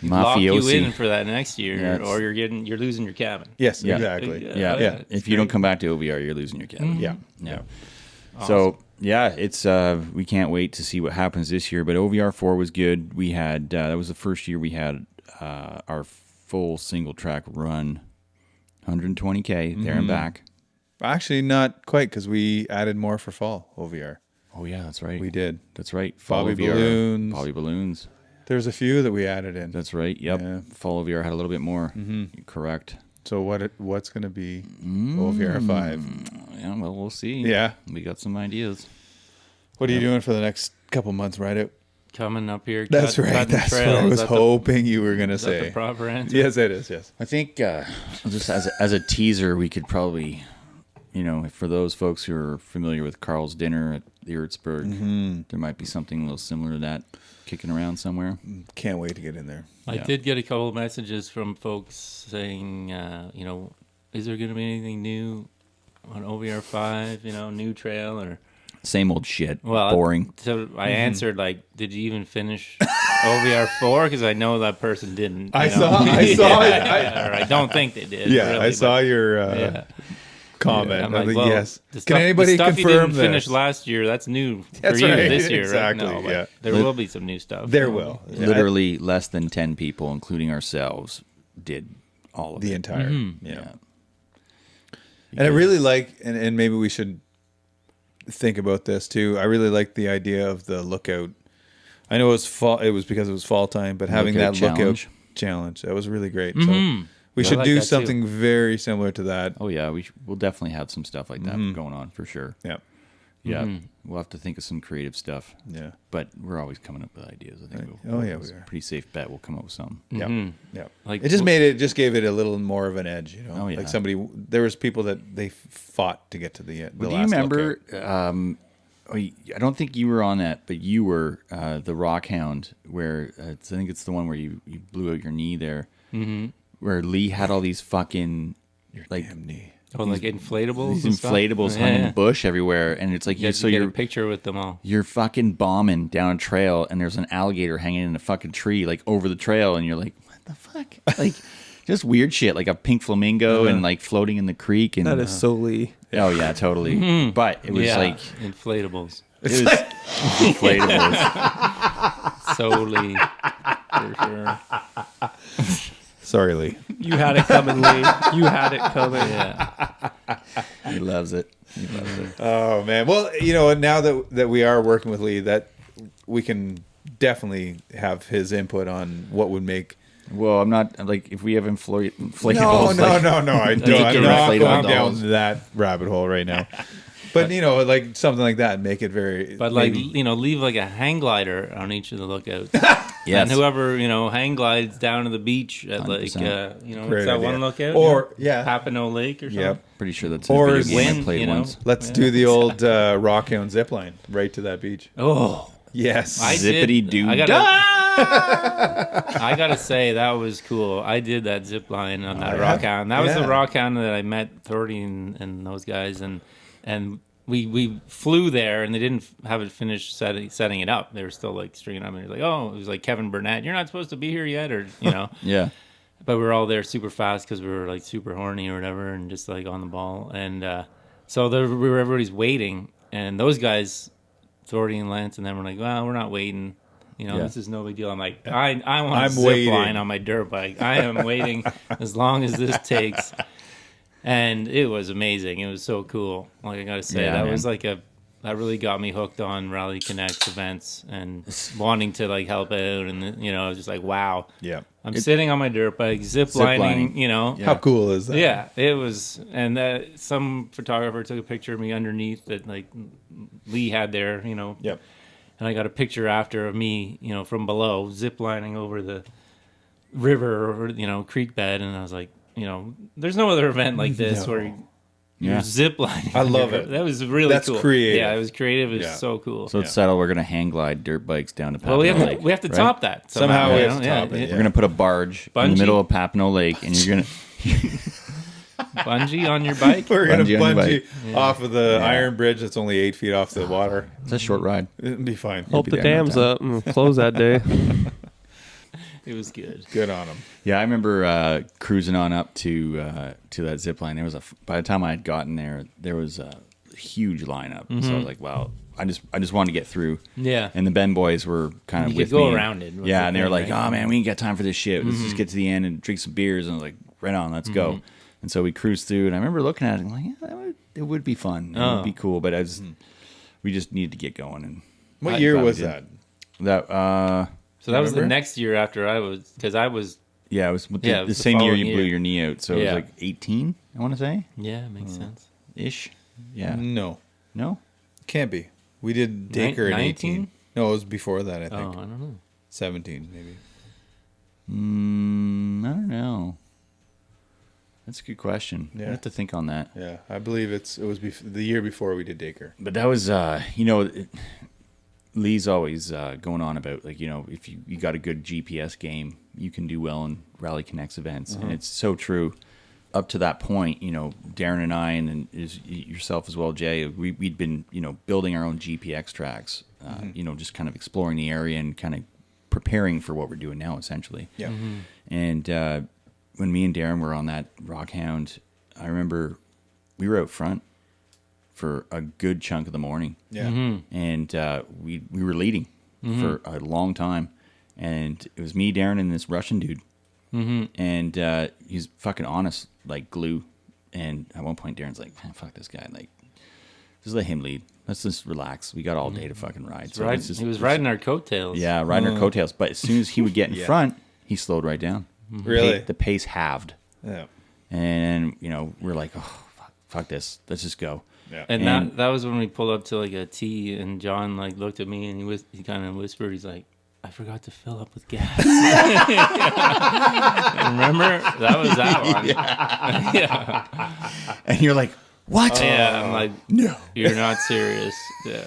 Lock you in Mafiosi. for that next year, Yeah, it's- or you're losing your cabin. Yes, Yeah. exactly. Yeah. Yeah. If you don't come back to OVR, you're losing your cabin. Yeah. Yeah. So it's we can't wait to see what happens this year. But OVR 4 was good. We had that was the first year we had our full single track run, 120K there and back. Actually, not quite, because we added more for fall OVR. Oh yeah, that's right. We did. That's right. Bobby OVR, balloons. Bobby balloons. There's a few that we added in. That's right. Yep. Yeah. Fall OVR had a little bit more. Correct. So what's going to be OVR 5? Yeah. Well, we'll see. Yeah. We got some ideas. What are you doing for the next couple months, Rideout? Coming up here. That's right. cutting That's what trails. I was Is that the- hoping you were going to Is that the say. proper answer? Yes, it is. Yes. I think just as a teaser, we could probably, for those folks who are familiar with Carl's Dinner at the Ertzberg, there might be something a little similar to that kicking around somewhere. Can't wait to get in there. I did get a couple of messages from folks saying, is there going to be anything new on OVR 5, new trail or... Same old shit. Well, Boring. So I answered like, "Did you even finish OVR 4?" Because I know that person didn't. I you know? saw or I don't think they did. Yeah, really, I saw but- your yeah. comment. I'm I like, think, well, yes. the Can anybody the stuff confirm you didn't this? finish last year? That's new for That's you right, this year, exactly, right? No, but yeah. there will be some new stuff. There will. Yeah, Literally less than 10 people, including ourselves, did all of the it. entire. Mm-hmm. Yeah. And I really like, and maybe we should think about this too. I really like the idea of the lookout. I know it was fall. It was because it was fall time, but having Lookout that challenge. lookout challenge, that was really great. Mhm. So we I should like do that too. something very similar to that. Oh, yeah. We'll definitely have some stuff like that going on for sure. Yeah. Yeah. We'll have to think of some creative stuff. Yeah. but we're always coming up with ideas. I think. Oh, yeah, it's we a are. pretty safe bet. We'll come up with something. Yeah. Yeah. Like, It just gave it a little more of an edge, you know. Oh, yeah. Like there was people that they fought to get to the Well, do you last remember? lookout. I don't think you were on that, but you were the Rock Hound, where I think it's the one where you blew out your knee there, where Lee had all these fucking like Damn knee. like inflatables. these and stuff? inflatables hung in the bush everywhere, and it's like You so get you're a picture with them all. you're fucking bombing down a trail, and there's an alligator hanging in a fucking tree like over the trail, and you're like, what the fuck? Like just weird shit, like a pink flamingo and like floating in the creek, and That is so Lee. oh yeah, totally. But it was Yeah, like inflatables. it was inflatables. Solely. for sure. Sorry, Lee. You had it coming, Lee. You had it coming. Yeah. He loves it. He loves it. Oh man. Well, now that we are working with Lee, that we can definitely have his input on what would make. Well, I'm not like if we have inflatables. No. I don't. I'm not inflatable going dolls. down that rabbit hole right now. But like something like that, make it very. But like leave like a hang glider on each of the lookouts. Yes. And whoever hang glides down to the beach at like 100%. what's that idea. one lookout? Or yeah, Papineau Lake or something. yep. Pretty sure that's Or a video game I Win, played once. Let's do the old Rockhound zip line right to that beach. Oh, Yes. Zippity-doo. I gotta say that was cool. I did that zip line on that Rockhound. That was the Rockhound that I met Thordy and those guys, and we flew there, and they didn't have it finished setting it up. They were still like stringing up, and it was like, oh, it was like Kevin Burnett, you're not supposed to be here yet, or Yeah. But we were all there super fast because we were like super horny or whatever, and just like on the ball, and so everybody's waiting, and those guys, Thordy and Lance, and them were like, well, we're not waiting. This is no big deal. I'm like, I want a zip line on my dirt bike. I am waiting as long as this takes. And it was amazing. It was so cool. Like I gotta say, that was like that really got me hooked on Rally Connect's events and wanting to like help out. And I was just like, wow. Yeah. I'm sitting on my dirt bike, zip lining. How cool is that? Yeah, it was. And some photographer took a picture of me underneath that like Lee had there. Yep. And I got a picture after of me, from below, zip lining over the river or creek bed, and I was like, there's no other event like this where you're zip lining. I love it. That was really That's cool. creative. Yeah, it was creative. It was so cool. So it's settled. We're gonna hang glide dirt bikes down to well, Papineau Lake. we have to right? top that Somehow we have to top it. We're gonna put a barge in the middle of Papineau Lake, and you're gonna bungee on your bike. We're going to Bungee on your bungee off of the iron bridge that's only 8 feet off the water. It's a short ride. It'll be fine. Hope be the there in no dam's up and close that day. It was good. Good on them. Yeah, I remember cruising on up to that zip line. There was by the time I had gotten there was a huge lineup. So I was like, wow. I just wanted to get through. Yeah. And the Ben boys were kind of You with could go me. around it. Yeah, and they were like, oh man, we ain't got time for this shit. Let's just get to the end and drink some beers. And I was like, right on, let's go. And so we cruised through, and I remember looking at it and like, yeah, it would be fun. It would be cool, but we just needed to get going. And What year was that? So that was the next year after I was, because I was. Yeah, it was the the same year following you blew year. your knee out. So it was like 18, I want to say. Yeah, makes sense. Ish. Yeah. No. No? Can't be. We did Dacre at 18. 19? No, it was before that, I Oh, think. I don't know. 17, maybe. I don't know. That's a good question. Yeah. I have to think on that. Yeah, I believe it was the year before we did Dacre. But that was, Lee's always going on about, like, if you got a good GPS game, you can do well in Rally Connect's events. And it's so true. Up to that point, Darrin and I, and yourself as well, Jay, we'd been, building our own GPX tracks, just kind of exploring the area and kind of preparing for what we're doing now, essentially. Yeah. And when me and Darrin were on that Rockhound, I remember we were out front for a good chunk of the morning. Yeah. And we were leading for a long time. And it was me, Darrin, and this Russian dude. And he's fucking honest, like glue. And at one point, Darren's like, man, fuck this guy. Like, just let him lead. Let's just relax. We got all day to fucking ride. So He was riding our coattails. Yeah, riding our coattails. But as soon as he would get in front, he slowed right down. Really? The pace halved. Yeah. And, we're like, oh, fuck this. Let's just go. Yeah. And that was when we pulled up to like a T, and John like looked at me and he kind of whispered, he's like, I forgot to fill up with gas. Remember? That was that one. Yeah. And you're like, what? Yeah, I'm like, No. you're not serious. Yeah.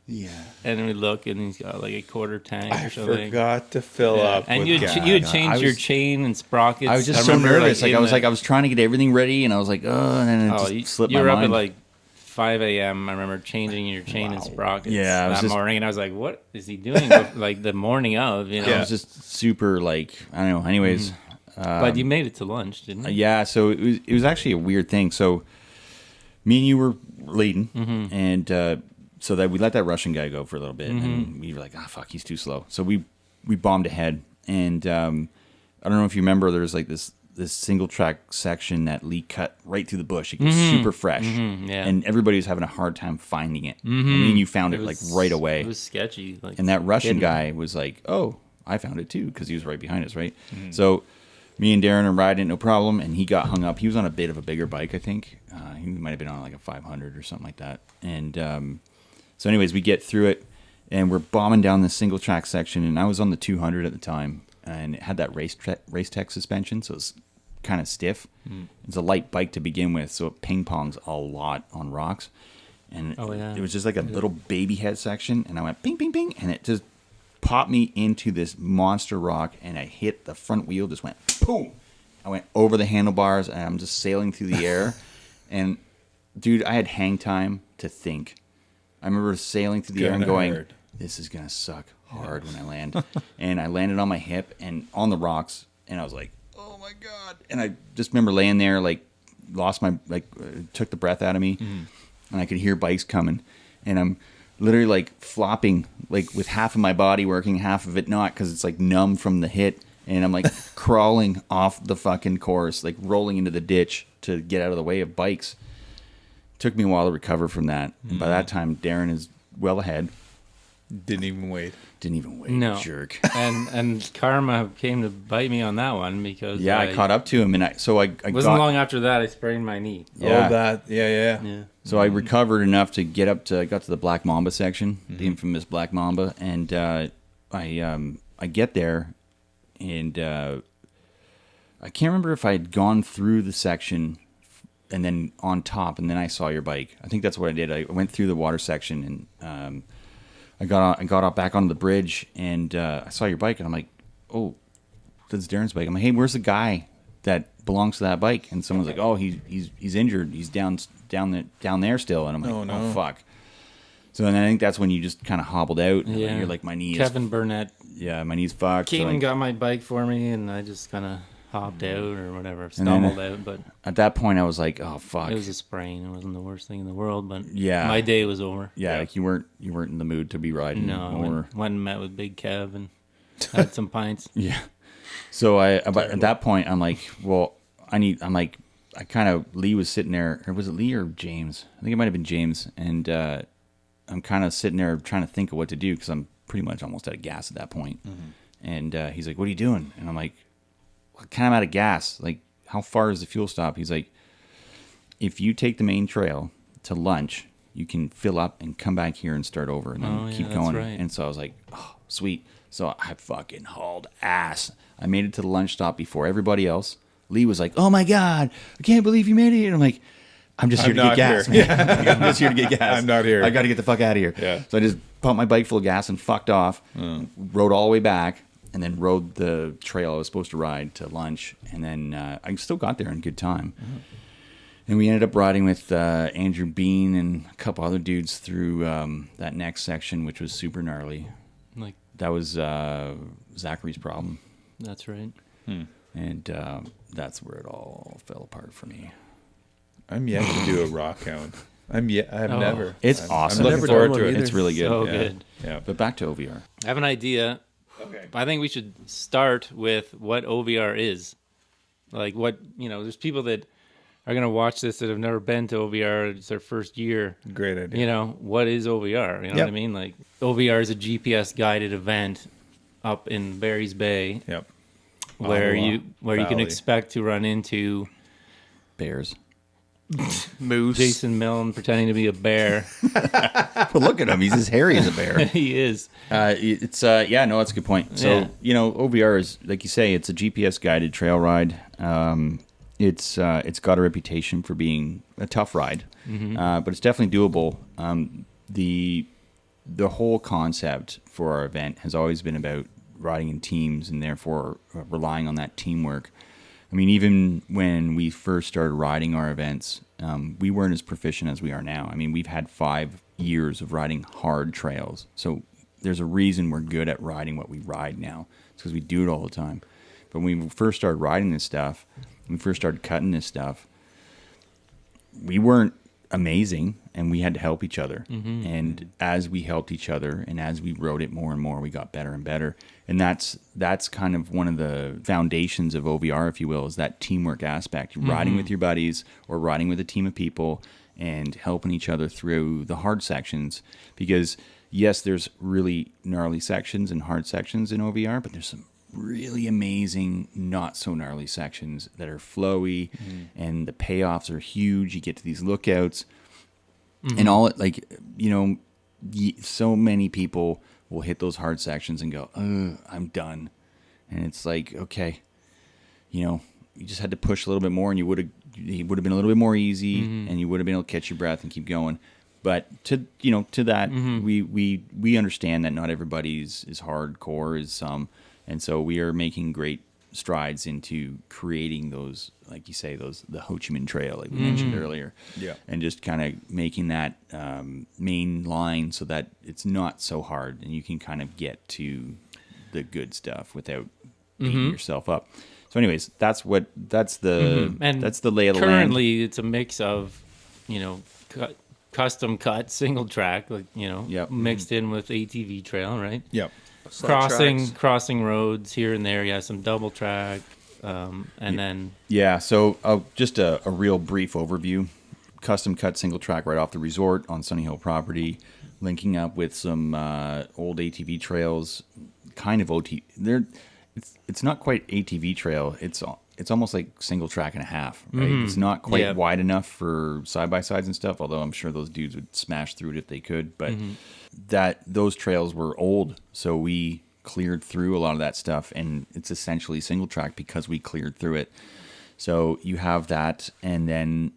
Yeah. And then we look, and he's got like a quarter tank I or something. forgot to fill up And with you gas. had changed I your was- chain and sprockets. I was just so remember, nervous. Like, in I was trying to get everything ready, and I was like, oh, and then it just you, slipped you my were mind. up at like 5 a.m. I remember changing your chain and sprockets Yeah, I was that just- morning, and I was like, what is he doing? Like the morning of, I was just super, like, I don't know. Anyways. But you made it to lunch, didn't you? Yeah, so it was actually a weird thing. So me and you were leading, and so that we let that Russian guy go for a little bit, and we were like, fuck, he's too slow. So we bombed ahead, And I don't know if you remember, there's like this single track section that Lee cut right through the bush. It was super fresh, yeah. and everybody was having a hard time finding it. I mean, you found it like right away. It was sketchy. Like, And that Russian guy was like, "Oh, I found it too," because he was right behind us, right? So me and Darrin are riding, no problem, and he got hung up. He was on a bit of a bigger bike, I think. He might have been on like a 500 or something like that. And so anyways, we get through it, and we're bombing down this single track section, and I was on the 200 at the time, and it had that race tech suspension, so it's kind of stiff. It's a light bike to begin with, so it ping pongs a lot on rocks. And it was just like a little baby head section, and I went ping, ping, ping, and it just popped me into this monster rock, and I hit the front wheel, just went boom. I went over the handlebars, and I'm just sailing through the air. And dude, I had hang time to think. I remember sailing through the air and going, this is going to suck hard when I land. And I landed on my hip and on the rocks, and I was like, oh my God. And I just remember laying there, like, lost my, like, took the breath out of me, and I could hear bikes coming. And I'm literally, like, flopping, like, with half of my body working, half of it not, because it's, like, numb from the hit. And I'm, like, crawling off the fucking course, like, rolling into the ditch to get out of the way of bikes. Took me a while to recover from that. And by that time, Darrin is well ahead. Didn't even wait. No. Jerk. And karma came to bite me on that one because Yeah, I caught up to him, and I wasn't long after that I sprained my knee. Yeah. Oh, that. Yeah. So I recovered enough to get up to, I got to the Black Mamba section, the infamous Black Mamba, and I get there, and I can't remember if I had gone through the section and then on top, and then I saw your bike. I think that's what I did. I went through the water section, and I got up back onto the bridge, and I saw your bike, and I'm like, oh, that's Darrin's bike. I'm like, hey, where's the guy that belongs to that bike? And someone's like, oh, he's injured. He's down there still. And I'm like, oh fuck. So then I think that's when you just kind of hobbled out. And you're like, my knee Kevin Burnett. Yeah, my knee's fucked. Came so and got my bike for me, and I just kind of hopped out or whatever, stumbled out. But at that point, I was like, oh fuck. It was a sprain. It wasn't the worst thing in the world, but yeah, my day was over. Yeah, like you weren't in the mood to be riding. No, or... I went and met with Big Kev and had some pints. Yeah. So at that point, I'm like, well, I kind of, Lee was sitting there, or was it Lee or James? I think it might have been James. And I'm kind of sitting there trying to think of what to do because I'm pretty much almost out of gas at that point. And he's like, what are you doing? And I'm like, well, kind of out of gas. Like, how far is the fuel stop? He's like, if you take the main trail to lunch, you can fill up and come back here and start over and then keep going. Right. And so I was like, oh, sweet. So I fucking hauled ass. I made it to the lunch stop before everybody else. Lee was like, oh my God, I can't believe you made it. And I'm like, I'm just here to get gas, man. I'm just here to get gas. I'm not here. I got to get the fuck out of here. Yeah. So I just pumped my bike full of gas and fucked off, rode all the way back, and then rode the trail I was supposed to ride to lunch. And then I still got there in good time. And we ended up riding with Andrew Bean and a couple other dudes through that next section, which was super gnarly. Like that was Zachary's problem. That's right. And that's where it all fell apart for me. I'm yet to do a rock hound. I've never. It's awesome. I'm looking forward to it. It's really good. So good. Yeah. But back to OVR. I have an idea. Okay. I think we should start with what OVR is. Like what, there's people that are going to watch this that have never been to OVR. It's their first year. Great idea. What is OVR? You know what I mean? Like OVR is a GPS guided event up in Barry's Bay. Yep. Where Ottawa you can Valley. expect to run into Bears. Moose. Jason Milne pretending to be a bear. Well, look at him. He's as hairy as a bear. He is. That's a good point. So, OVR is, like you say, it's a GPS guided trail ride. It's got a reputation for being a tough ride, but it's definitely doable. The whole concept for our event has always been about riding in teams and therefore relying on that teamwork. I mean, even when we first started riding our events, we weren't as proficient as we are now. I mean, we've had 5 years of riding hard trails. So there's a reason we're good at riding what we ride now. It's because we do it all the time. But when we first started riding this stuff, when we first started cutting this stuff, we weren't amazing, and we had to help each other. And as we helped each other, and as we rode it more and more, we got better and better. And that's kind of one of the foundations of OVR, if you will, is that teamwork aspect. You're riding with your buddies or riding with a team of people and helping each other through the hard sections. Because yes, there's really gnarly sections and hard sections in OVR, but there's some really amazing, not so gnarly sections that are flowy, and the payoffs are huge. You get to these lookouts, and all it, like, you know, so many people will hit those hard sections and go, I'm done. And it's like, okay, you know, you just had to push a little bit more, and it would have been a little bit more easy, and you would have been able to catch your breath and keep going. But to that, we understand that not everybody's as hardcore as some. And so we are making great strides into creating those, like you say, the Ho Chi Minh Trail, like we mentioned earlier. Yeah. And just kind of making that main line so that it's not so hard, and you can kind of get to the good stuff without beating yourself up. So anyways, that's the lay of the land. Currently, it's a mix of, you know, custom cut single track, like, you know, mixed in with ATV trail, right? Yep. Crossing roads here and there, some double track, and then so just a real brief overview. Custom cut single track right off the resort on Sunny Hill property, linking up with some old ATV trails, kind of it's not quite ATV trail, it's almost like single track and a half, right? It's not quite wide enough for side by sides and stuff, although I'm sure those dudes would smash through it if they could. But those trails were old, so we cleared through a lot of that stuff, and it's essentially single track because we cleared through it. So you have that, and then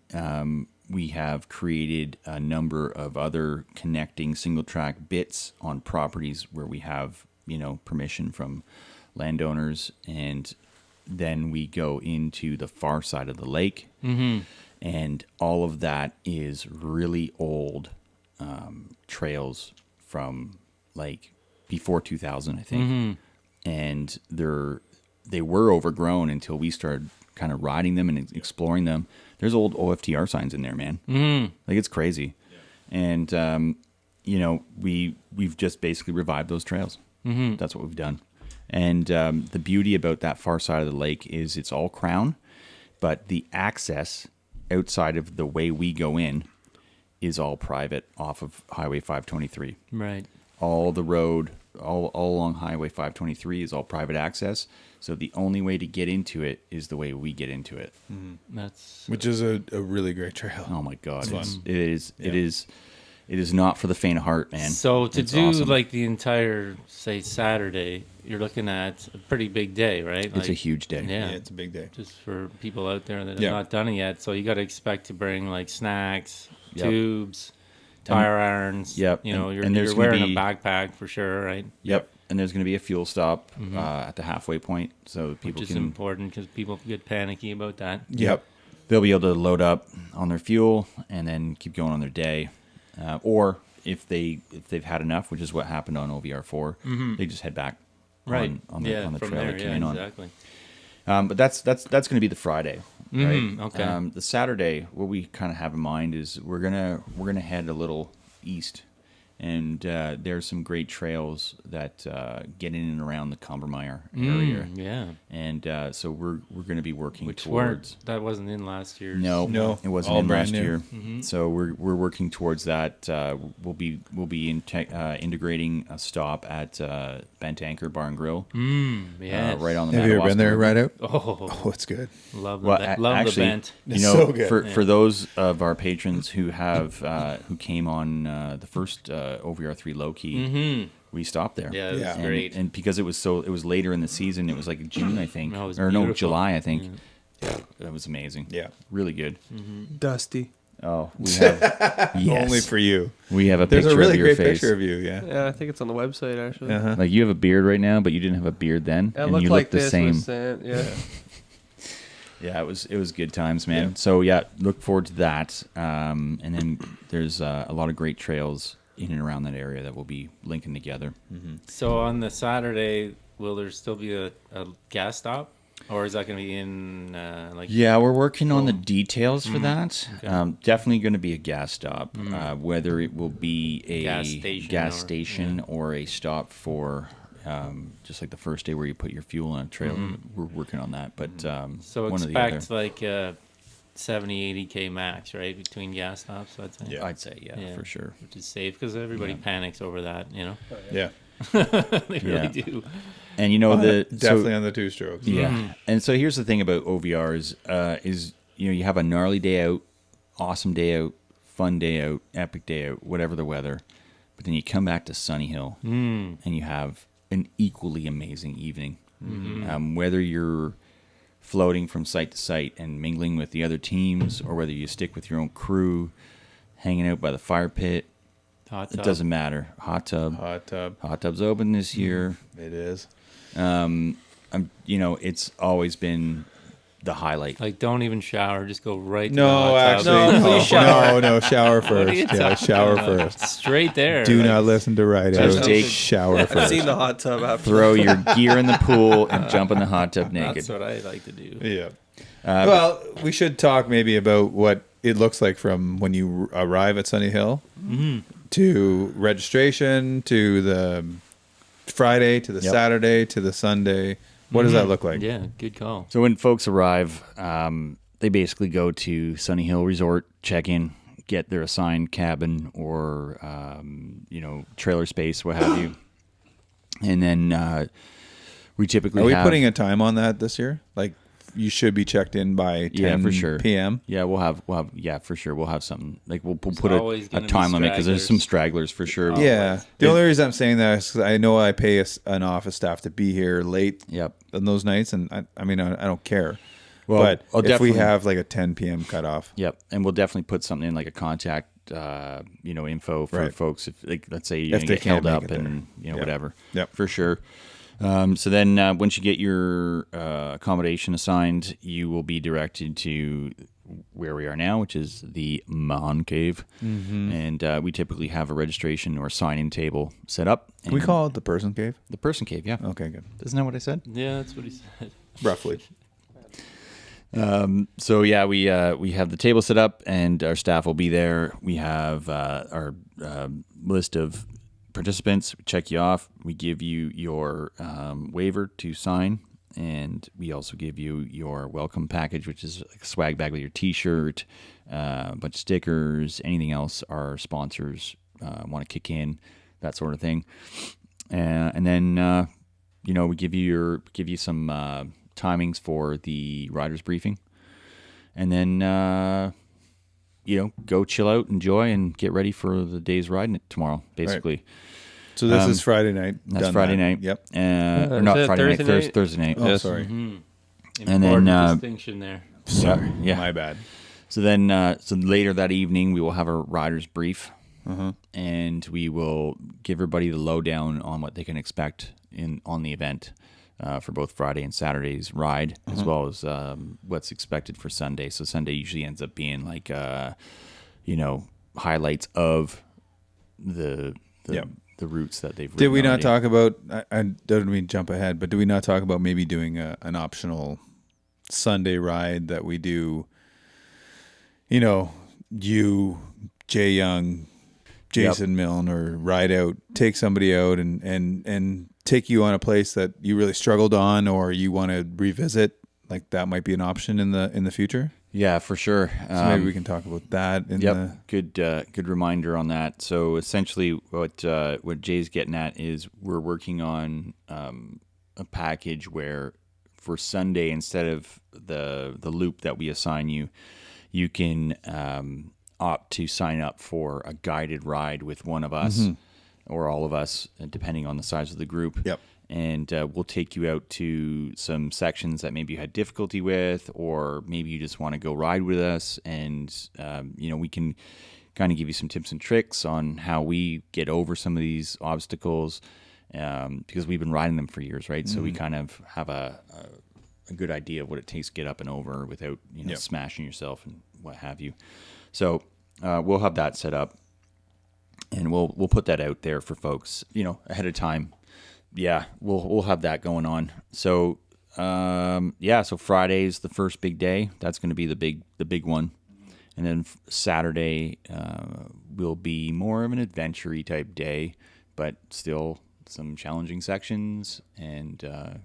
we have created a number of other connecting single track bits on properties where we have, you know, permission from landowners, and then we go into the far side of the lake, and all of that is really old trails from like before 2000, I think. And they were overgrown until we started kind of riding them and exploring them. There's old OFTR signs in there, man. Like, it's crazy. And you know, we've just basically revived those trails. That's what we've done. And the beauty about that far side of the lake is it's all crown, but the access outside of the way we go in is all private off of Highway 523. right. All the road, all along Highway 523 is all private access. So the only way to get into it is the way we get into it. Which is a really great trail. Oh my God. It is not for the faint of heart, man. So to It's do awesome. like the entire, say, Saturday, you're looking at a pretty big day, right? It's Like, a huge day. Yeah. It's a big day. Just for people out there that have Yeah. not done it yet. So you got to expect to bring like snacks, Yep. tubes, tire irons. Yep. You know, And there's you're gonna wearing be- a backpack for sure, right? Yep. And there's going to be a fuel stop at the halfway point, so people Which is can. important because people get panicky about that. Yep. They'll be able to load up on their fuel and then keep going on their day, or if they've had enough, which is what happened on OVR 4, they just head back Right. on the from trail there, they came in on. exactly. But that's going to be the Friday, right? Okay. The Saturday, what we kind of have in mind is we're gonna head a little east, and there's some great trails that get in and around the Combermire area, Yeah. and so we're going to be working Which towards. that wasn't in last year's. No, it wasn't all in brand last new. year. So we're working towards that. We'll be integrating a stop at Bent Anchor Bar and Grill, Yes. right on the. Have you ever been there, Madawaska Rideout? Oh, Oh, it's good. love the, Well, love actually, the bent. you It's know, so good. for those of our patrons who have who came on the first OVR 3 low key, we stopped there. Yeah, it was Yeah. great. And because it was later in the season, it was like June, I think, Oh, it was or no, beautiful. July, I think. Yeah, that was amazing. Yeah. really good. Dusty. Oh, we have yes, Only for you. we have a There's picture a really of your great face. picture of you, yeah. Yeah, I think it's on the website actually. Uh-huh. Like you have a beard right now, but you didn't have a beard then, It and looked you like look the this same. with sand. Yeah. Yeah, it was good times, man. Yeah. So yeah, look forward to that. And then there's a lot of great trails in and around that area that we'll be linking together. So on the Saturday, will there still be a gas stop? Or is that going to be in like? Yeah, we're working on the details for that. Okay. Definitely going to be a gas stop. Whether it will be a Gas station or a stop for just like the first day where you put your fuel on a trailer. We're working on that, but So one or the other. expect like 70, 80K max, right, between gas stops. I'd say. Yeah. I'd say for sure. Which is safe because everybody panics over that. You know, Yeah. they really Yeah. do. And you know Definitely on the 2-strokes. Yeah. And so here's the thing about OVRs is you have a gnarly day out, awesome day out, fun day out, epic day out, whatever the weather. But then you come back to Sunny Hill and you have an equally amazing evening. Whether you're floating from site to site and mingling with the other teams, or whether you stick with your own crew, hanging out by the fire pit, Hot it tub. doesn't matter. Hot tub. Hot tub. Hot tub's open this year. It is. It's always been the highlight. Like, don't even shower. Just go right to No, the hot tub. actually, No, please shower. No, shower What are first. you Yeah, talking shower about? first. Straight there. Do like, not listen to Rideout. Just take- shower I've first. seen the hot tub after. Throw your gear in the pool and jump in the hot tub naked. That's what I like to do. Yeah. Well, we should talk maybe about what it looks like from when you arrive at Sunny Hill to registration to the Friday to the Yep. Saturday to the Sunday. What does that look like? Yeah, good call. So when folks arrive, they basically go to Sunny Hill Resort, check in, get their assigned cabin or trailer space, what have you, and then we typically Are we have, putting a time on that this year? Like, you should be checked in by 10 for sure. p.m. Yeah, we'll have for sure. We'll have something like we'll put always a gonna be time limit because there's some stragglers for sure. Yeah. The only reason I'm saying that is 'cause I know I pay an office staff to be here late Yep. on those nights, and I don't care. Well, but I'll if we definitely- have like a 10 p.m. cutoff, Yep, and we'll definitely put something in like a contact, info for Right. folks if, like, let's say you If they get held can't up make it and there. Yep. whatever. Yep. For sure. So then, once you get your accommodation assigned, you will be directed to where we are now, which is the Man Cave, and we typically have a registration or sign-in table set up. we and- call it the person cave. the person cave. Yeah. Okay, good. Isn't that what I said? Yeah, that's what he said. Roughly. So yeah, we have the table set up, and our staff will be there. We have our list of participants. We check you off. We give you your waiver to sign, and we also give you your welcome package, which is like a swag bag with your T-shirt, a bunch of stickers, anything else our sponsors want to kick in, that sort of thing. And then we give you some timings for the riders briefing, and then go chill out, enjoy, and get ready for the day's ride tomorrow. Basically, So this is Friday night. that's Done Friday that. night. Yep. Or not is it Friday night, Thursday night? Thursday night. Oh, Yes. sorry. And Important then distinction there. sorry, yeah. My bad. So then, so later that evening, we will have a riders brief, and we will give everybody the lowdown on what they can expect on the event for both Friday and Saturday's ride, as well as what's expected for Sunday. So Sunday usually ends up being like, highlights of the Yep. the routes that they've. Did we ridden not already. talk about? I don't mean to jump ahead, but did we not talk about maybe doing an optional Sunday ride that we do? You, Jay Young, Jason Milne, or Rideout, take somebody out and take you on a place that you really struggled on, or you want to revisit. Like, that might be an option in the future. Yeah, for sure. So maybe we can talk about that. Good reminder on that. So essentially, what Jay's getting at is we're working on a package where for Sunday, instead of the loop that we assign you, you can opt to sign up for a guided ride with one of us or all of us, depending on the size of the group. Yep. And we'll take you out to some sections that maybe you had difficulty with, or maybe you just want to go ride with us. And, we can kind of give you some tips and tricks on how we get over some of these obstacles, because we've been riding them for years, right? So we kind of have a good idea of what it takes to get up and over without, smashing yourself and what have you. So we'll have that set up, and we'll put that out there for folks, ahead of time. Yeah, we'll have that going on. So Yeah, so Friday's the first big day. That's going to be the big one. And then Saturday will be more of an adventure-y type day, but still some challenging sections. And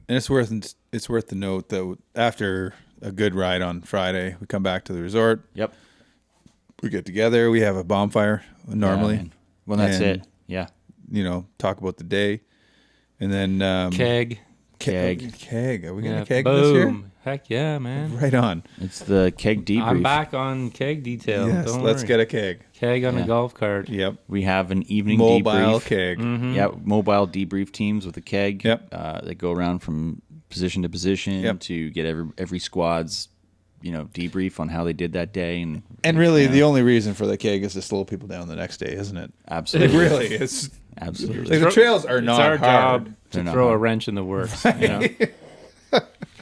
it's worth the note that after a good ride on Friday, we come back to the resort. Yep. We get together. We have a bonfire normally. Yeah, well, that's and, it. Yeah. Talk about the day, and then Keg. Keg. Are we gonna Yeah, keg boom. this year? Heck yeah, man. Right on. It's the keg debrief. I'm back on keg detail. Yes, Don't let's worry. get a keg. Keg on Yeah. a golf cart. Yep. We have an evening Mobile debrief. keg. Yeah, mobile debrief teams with a keg. Yep. That go around from position to position to get every squad's debrief on how they did that day, And really, the only reason for the keg is to slow people down the next day, isn't it? Absolutely. Really, it's Absolutely. like the trails are not It's our hard. job They're to not throw a hard. wrench in the works. You know?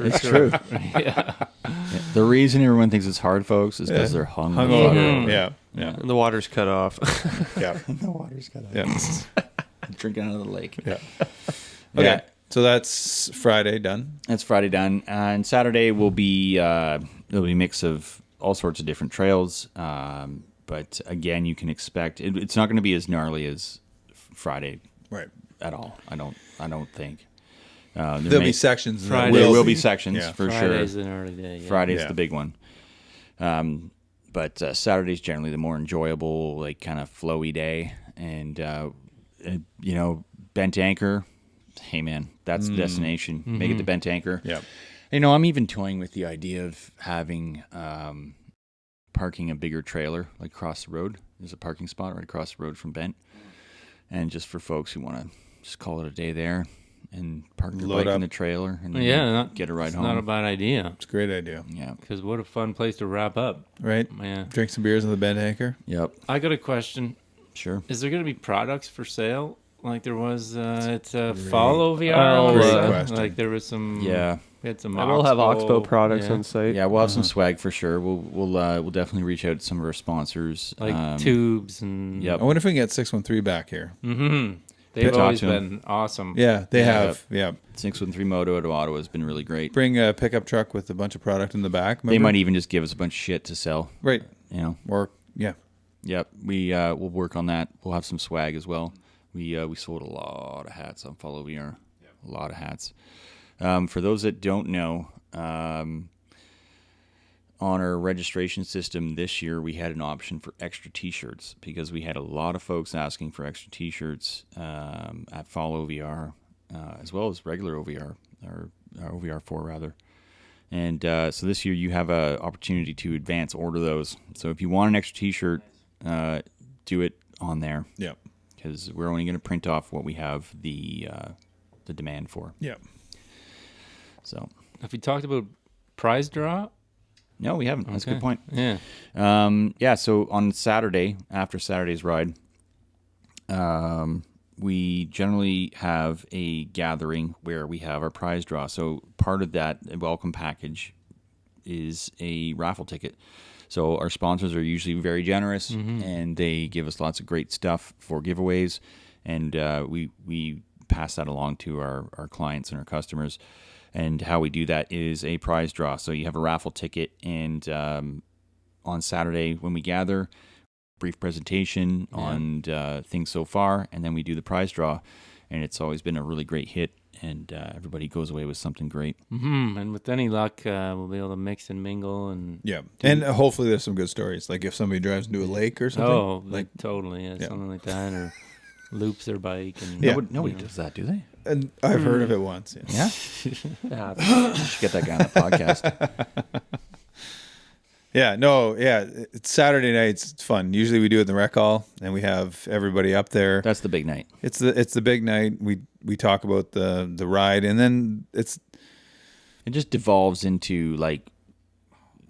It's true. The reason everyone thinks it's hard, folks, is because they're Hungover. Yeah. And the water's cut off. Yeah. The water's got Yeah. drinking out of the lake. Yeah. Okay. Yeah. So that's Friday done. That's Friday done, and Saturday will be it'll be a mix of all sorts of different trails. But again, you can expect it's not going to be as gnarly as Friday Right. at all. I don't think. There'll be sections. Friday. There will be sections Yeah. for Friday's sure. an early day. Yeah. Friday's Yeah. the big one. But Saturday's generally the more enjoyable, like kind of flowy day. And Bent Anchor, hey man, that's the destination. Make it to Bent Anchor. Yep. I'm even toying with the idea of having parking a bigger trailer like across the road. There's a parking spot right across the road from Bent, and just for folks who want to just call it a day there and park their Load bike up. in the trailer and then get a ride It's home. not a bad idea. It's a great idea. Yeah. Because what a fun place to wrap up. Right? Yeah. Drink some beers on the Bend Anchor. Yep. I got a question. Sure. Is there going to be products for sale like there was at Fall OVR? Oh, great also? question. Like there was some. Yeah. We had some. I will have Oxbow products yeah. on site. Yeah, we'll have some swag for sure. We'll definitely reach out to some of our sponsors. Like tubes and. Yep. I wonder if we can get 613 back here. Mm-hmm. They've Talk always to 'em. been awesome. Yeah, they Yeah. have. Yeah. 613 Moto out of Ottawa has been really great. Bring a pickup truck with a bunch of product in the back. They remember? might even just give us a bunch of shit to sell. Right. Or yeah. yep. We'll work on that. We'll have some swag as well. We sold a lot of hats on Follow VR. A lot of hats. For those that don't know, on our registration system this year, we had an option for extra T-shirts because we had a lot of folks asking for extra T-shirts at Follow VR, as well as regular OVR, or OVR4 rather. And so this year you have an opportunity to advance order those. So if you want an extra T-shirt, do it on there. Yeah. Because we're only going to print off what we have the demand for. Yeah. So Have we talked about prize draw? no, we haven't. That's a good Okay. point. Yeah. So on Saturday, after Saturday's ride, we generally have a gathering where we have our prize draw. So part of that welcome package is a raffle ticket. So our sponsors are usually very generous, and they give us lots of great stuff for giveaways, and we pass that along to our clients and our customers. And how we do that is a prize draw. So you have a raffle ticket, and on Saturday when we gather, brief presentation on things so far, and then we do the prize draw. And it's always been a really great hit, and everybody goes away with something great. Mm-hmm. And with any luck, we'll be able to mix and mingle and. Yeah. And hopefully there's some good stories. Like if somebody drives into a lake or something. Oh, like totally, yeah, something like that, or loops their bike and. Yeah. Nobody does that, do they? And I've heard of it once. Yeah. Yeah? You should get that guy on the podcast. Yeah, no, yeah. It's Saturday nights. It's fun. Usually we do it in the rec hall, and we have everybody up there. That's the big night. It's the big night. We talk about the ride, and then It just devolves into like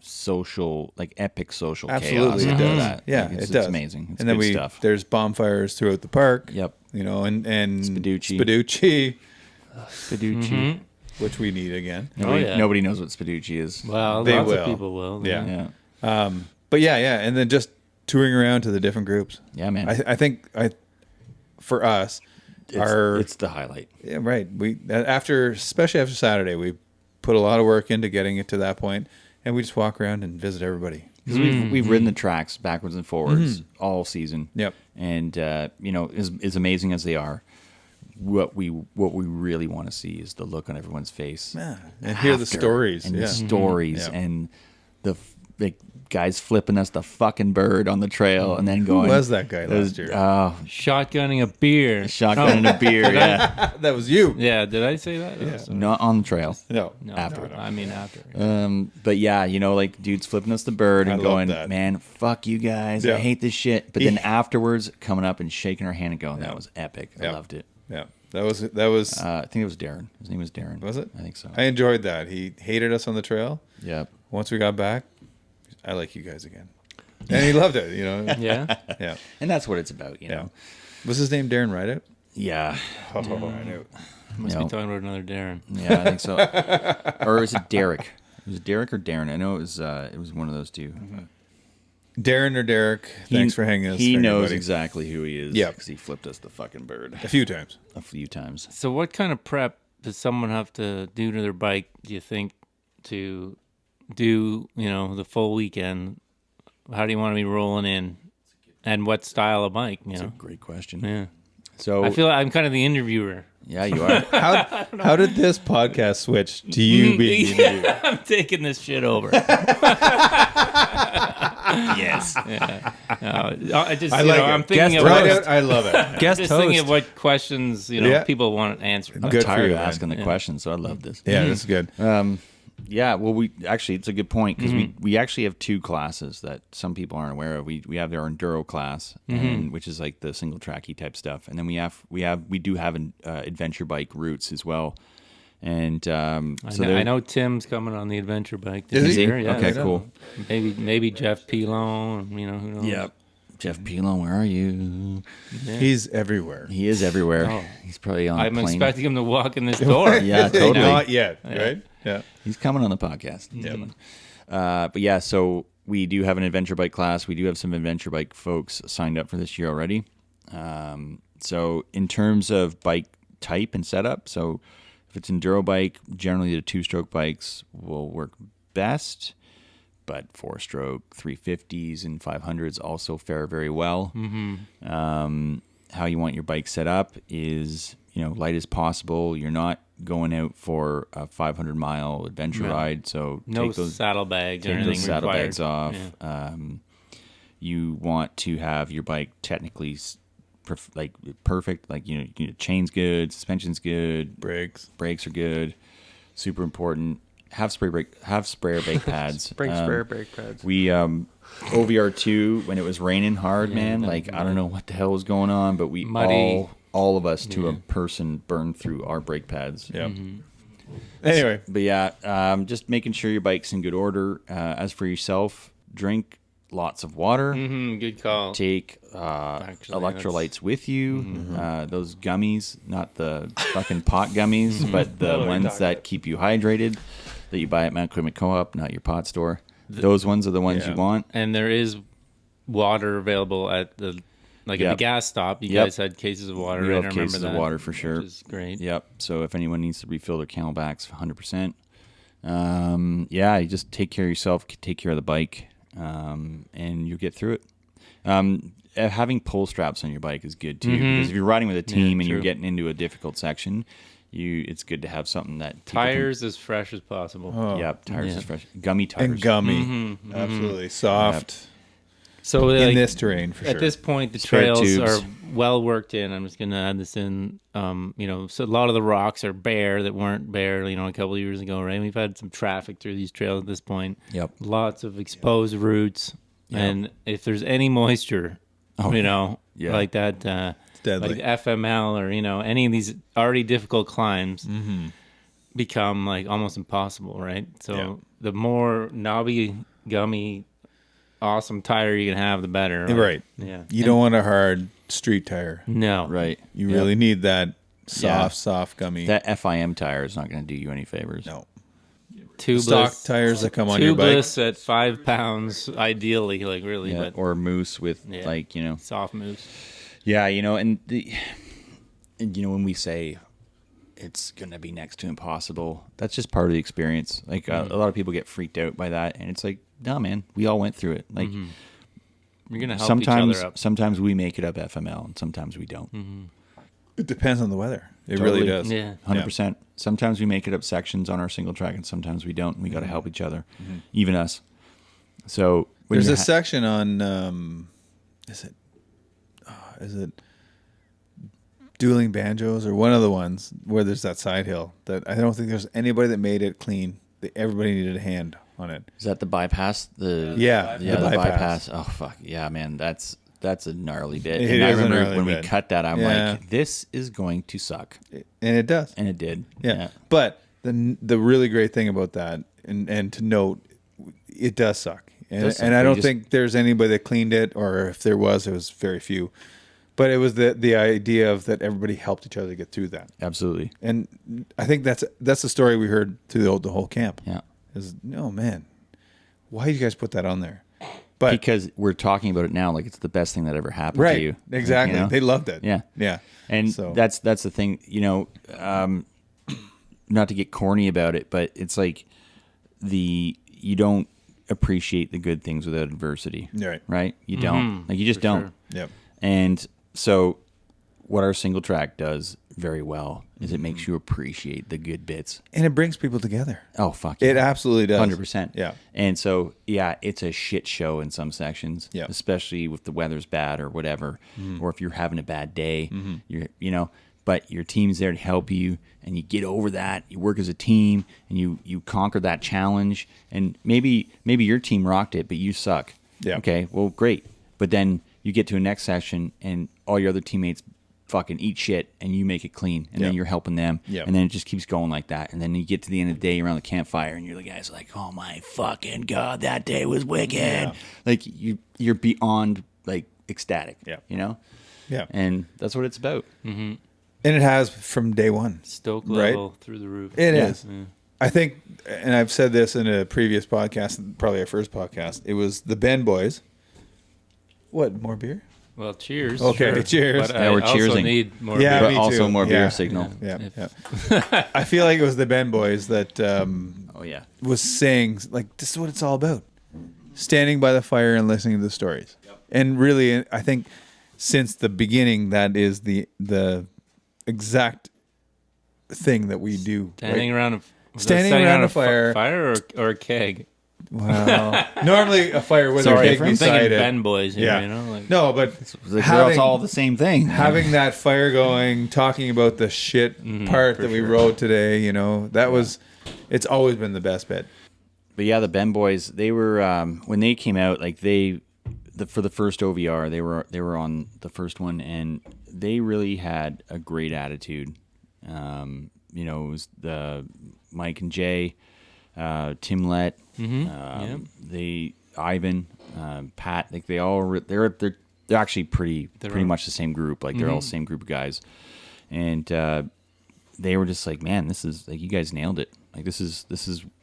social, like epic social absolutely chaos. it after does. that. Yeah, Like, it it's does. amazing. It's and then good stuff. there's bonfires throughout the park. Yep. You know, and Spaducci. Spaducci, which we need again. Nobody knows what Spaducci is. Well, They lots will. of people will. Yeah. Yeah. But yeah, and then just touring around to the different groups. Yeah, man. I think for us, It's the highlight. yeah, right. We especially after Saturday, we put a lot of work into getting it to that point, and we just walk around and visit everybody. Because we've ridden the tracks backwards and forwards all season. Yep. And as amazing as they are, what we really want to see is the look on everyone's face. Yeah. And hear the stories. And yeah. the stories Yeah. and the guys flipping us the fucking bird on the trail and then going. Who was that guy last year? Shotgunning a beer. Shotgun and a beer, yeah. That was you. Yeah, did I say that? Yeah. Not on the trail. No. No, After. no, I mean after. But yeah, like dudes flipping us the bird and I love going, that. man, fuck you guys. Yeah. I hate this shit. But then afterwards, coming up and shaking our hand and going, that was epic. I Yeah. loved it. Yeah. That was. I think it was Darrin. His name was Darrin. Was it? I think so. I enjoyed that. He hated us on the trail. Yep. Once we got back, I like you guys again. And he loved it, Yeah. Yeah. And that's what it's about, you Yeah. know. Was his name Darrin Rideout? Yeah. Oh, I knew. Must No. be talking about another Darrin. Yeah, I think so. Or is it Derek? Was it Derek or Darrin? I know it was one of those two. Darrin or Derek, thanks for hanging us. He hanging, knows buddy. exactly who he is. Yep. Because he flipped us the fucking bird A few times. a few times. So what kind of prep does someone have to do to their bike, do you think, to do, the full weekend? How do you want to be rolling in? And what style of bike, That's a great question. Yeah. So I feel like I'm kind of the interviewer. yeah, you are. How did this podcast switch to you being the interviewer? I'm taking this shit over. Yes. Yeah. No, I just, I like it. I'm thinking Guest of host. Rideout, I love it. Guest just thinking host. of what questions, Yeah. people want answered. I'm Good for tired you, of man. asking the questions, so I love this. Yeah, this is good. Yeah, well, it's a good point because we actually have two classes that some people aren't aware of. We have our enduro class, which is like the single tracky type stuff, and then we do have an adventure bike routes as well. And I know Tim's coming on the adventure bike. Is this he? year. Yeah, Okay, so cool. Maybe Jeff Pilon. Who knows? Yep. Jeff Pilon, where are you? Yeah. He's everywhere. He is everywhere. Oh. He's probably on I'm a plane. expecting him to walk in this door. Yeah, totally. Not yet, right? Yeah. He's coming on the podcast. Yep. But yeah, so we do have an adventure bike class. We do have some adventure bike folks signed up for this year already. So in terms of bike type and setup, so if it's enduro bike, generally the 2-stroke bikes will work best, but 4-stroke 350s and 500s also fare very well. How you want your bike set up is, light as possible. You're not going out for a 500-mile adventure ride, so No take those saddlebags or take anything those saddlebags required. off. Yeah. You want to have your bike technically perfect, like chain's good, suspension's good, Brakes. brakes are good, super important. Have sprayer brake pads. Bring spare brake pads. We OVR 2 when it was raining hard, man. Like I don't know what the hell was going on, but we Muddy. all of us to a person burned through our brake pads. Yep. Anyway, But yeah, just making sure your bike's in good order. As for yourself, drink lots of water. Good call. Take Actually, electrolytes with you. Those gummies, not the fucking pot gummies, but the ones that keep you hydrated that you buy at Mount Equipment Co-op, not your pot store. Those ones are the ones you want. And there is water available at the at the gas stop. You guys had cases of water. We Right? have I remember cases of that, water for sure. Which is great. Yep. So if anyone needs to refill their Camelbacks, 100%. You just take care of yourself, take care of the bike, and you'll get through it. Having pull straps on your bike is good too, because if you're riding with a team and you're true. getting into a difficult section, it's good to have something that people Tires as fresh as possible. Can, yep, tires Yeah. is fresh, gummy tires. and gummy. Absolutely. Soft So in this terrain, for sure. At this point, the Spare trails tubes. are well worked in. I'm just going to add this in. So a lot of the rocks are bare that weren't bare, a couple of years ago, right? We've had some traffic through these trails at this point. Yep. Lots of exposed roots. Yep. And if there's any moisture, Yeah. like that, deadly. like FML or, any of these already difficult climbs become like almost impossible, right? So Yeah. the more knobby, gummy, awesome tire you can have, the better. Right. Yeah. You don't want a hard street tire. No. Right. You Yep. really need that Yeah. soft gummy. That FIM tire is not going to do you any favors. no. Tubeless, Stock tires that come on your bike. Tubeless at 5 pounds, ideally, like really, Yeah, but or moose with Yeah. soft moves. Yeah, and when we say it's going to be next to impossible. That's just part of the experience. Like a lot of people get freaked out by that. And it's like, no, man, we all went through it. Like You're going to help each other up. sometimes we make it up FML and sometimes we don't. It depends on the weather. It Totally. really does. Yeah. 100%. Sometimes we make it up sections on our single track and sometimes we don't. And we got to help each other, even us. So when There's you're a section on, is it Dueling Banjos or one of the ones where there's that side hill that I don't think there's anybody that made it clean. Everybody needed a hand on it. Is that the bypass? The bypass. Oh fuck yeah, man, that's a gnarly bit. It And I is a remember gnarly when we bit. cut that, I'm Yeah. like, this is going to suck, And it does. and it did. Yeah. But the really great thing about that, and to note, it does suck. And, does suck, and I but don't you just- think there's anybody that cleaned it, or if there was, it was very few. But it was the idea of that everybody helped each other get through that. Absolutely. And I think that's the story we heard through the whole camp. Yeah. Is, no, man, why did you guys put that on there? But Because we're talking about it now like it's the best thing that ever happened right, to you. exactly. You know? They loved it. Yeah. Yeah. And So- that's the thing, not to get corny about it, but it's like you don't appreciate the good things without adversity. Right. Right? You don't. Like you just don't. sure. Yep. And so what our single track does very well is it makes you appreciate the good bits. And it brings people together. Oh, fuck It yeah. absolutely does. 100%. Yeah. And so, yeah, it's a shit show in some sections, Yeah. especially if the weather's bad or whatever, or if you're having a bad day, but your team's there to help you and you get over that. You work as a team and you conquer that challenge. And maybe your team rocked it, but you suck. Yeah. Okay, well, great. But then you get to a next session and all your other teammates fucking eat shit and you make it clean and then Yeah. you're helping them Yeah. and then it just keeps going like that and then you get to the end of the day around the campfire and you're the guys like, oh my fucking god, that day was wicked. Yeah. Like you're beyond like ecstatic. Yeah. Yeah. And that's what it's about. And it has from day one. Stoke Right. level through the roof. It Yeah. is. I think, and I've said this in a previous podcast, probably our first podcast, it was the Ben boys. What, more beer? Well, cheers. Okay, sure. cheers. But Yeah, I we're also cheersing. need more Yeah, beer. But me also too. more Yeah. beer signal. Yeah. Yeah. I feel like it was the Ben boys that Oh yeah. was saying, like, this is what it's all about. Standing by the fire and listening to the stories. And really, I think since the beginning, that is the exact thing that we do. Standing right? around Standing around a fire. fire or a keg. Wow. Normally a fire with Sorry, a keg I'm thinking beside it. Ben boys here, Yeah. you know? Like, No, but Like, having, it's all the same thing. having that fire going, talking about the shit part for that we sure. wrote today, that was, it's always been the best bit. But yeah, the Ben boys, they were when they came out, like for the first OVR, they were on the first one, and they really had a great attitude. It was the Mike and Jay, Tim Lett, Ivan, Pat. Like they all they're actually pretty much the same group. Like they're all the same group of guys, and they were just like, man, this is like you guys nailed it. Like this is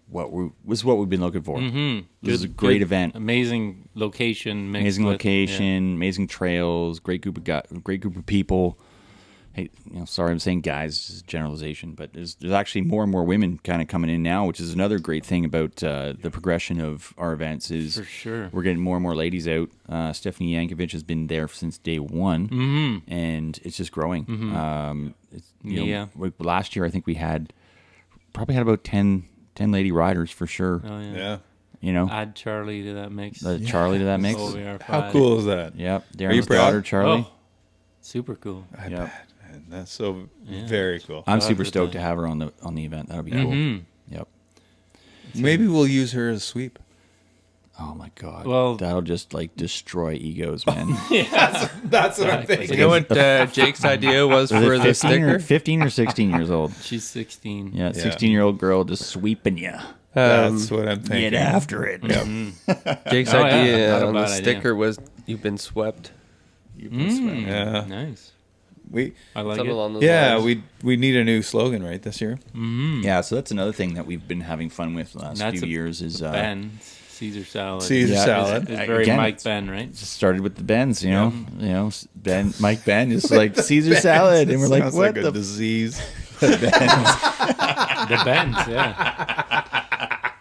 what we've been looking for. This is a great event. Amazing location. Mixed Amazing with- location, amazing trails, great group of people. Hey, sorry, I'm saying guys, it's just generalization, but there's actually more and more women kind of coming in now, which is another great thing about the progression of our events. Is For sure. we're getting more and more ladies out. Stephanie Yankovic has been there since day one, and it's just growing. Last year I think we probably had about 10 lady riders for sure. Oh, yeah. Yeah. Add Charlie to that mix. Charlie to that mix. OVR How 5. cool is that? Yep. you Darren's proud? daughter, Charlie. Oh, super cool. I Yep. bet. Man, that's so very cool. I'm Glad super that stoked the- to have her on the event. That'll be cool. Yep. Maybe we'll use her as sweep. Oh my god. Well- that'll just like destroy egos, man. That's what I'm thinking. You know what Jake's idea was Are for they the 15 sticker? or 15 or 16 years old. She's 16. Yeah, 16-year-old girl just sweeping you. That's what I'm thinking. Get after it. Jake's Oh, yeah. idea Not a on the bad idea. sticker was "You've been swept." Yeah. Nice. We I like Something it. along those yeah, lines. we need a new slogan, right, this year? Yeah, so that's another thing that we've been having fun with the last That's few a years is Ben. Caesar salad. Caesar Yeah, salad. It's very Again, Mike Ben, right? just started with the Bens, Mike Ben is like Caesar salad, and we're like, Sounds what like the a disease. The bends, yeah.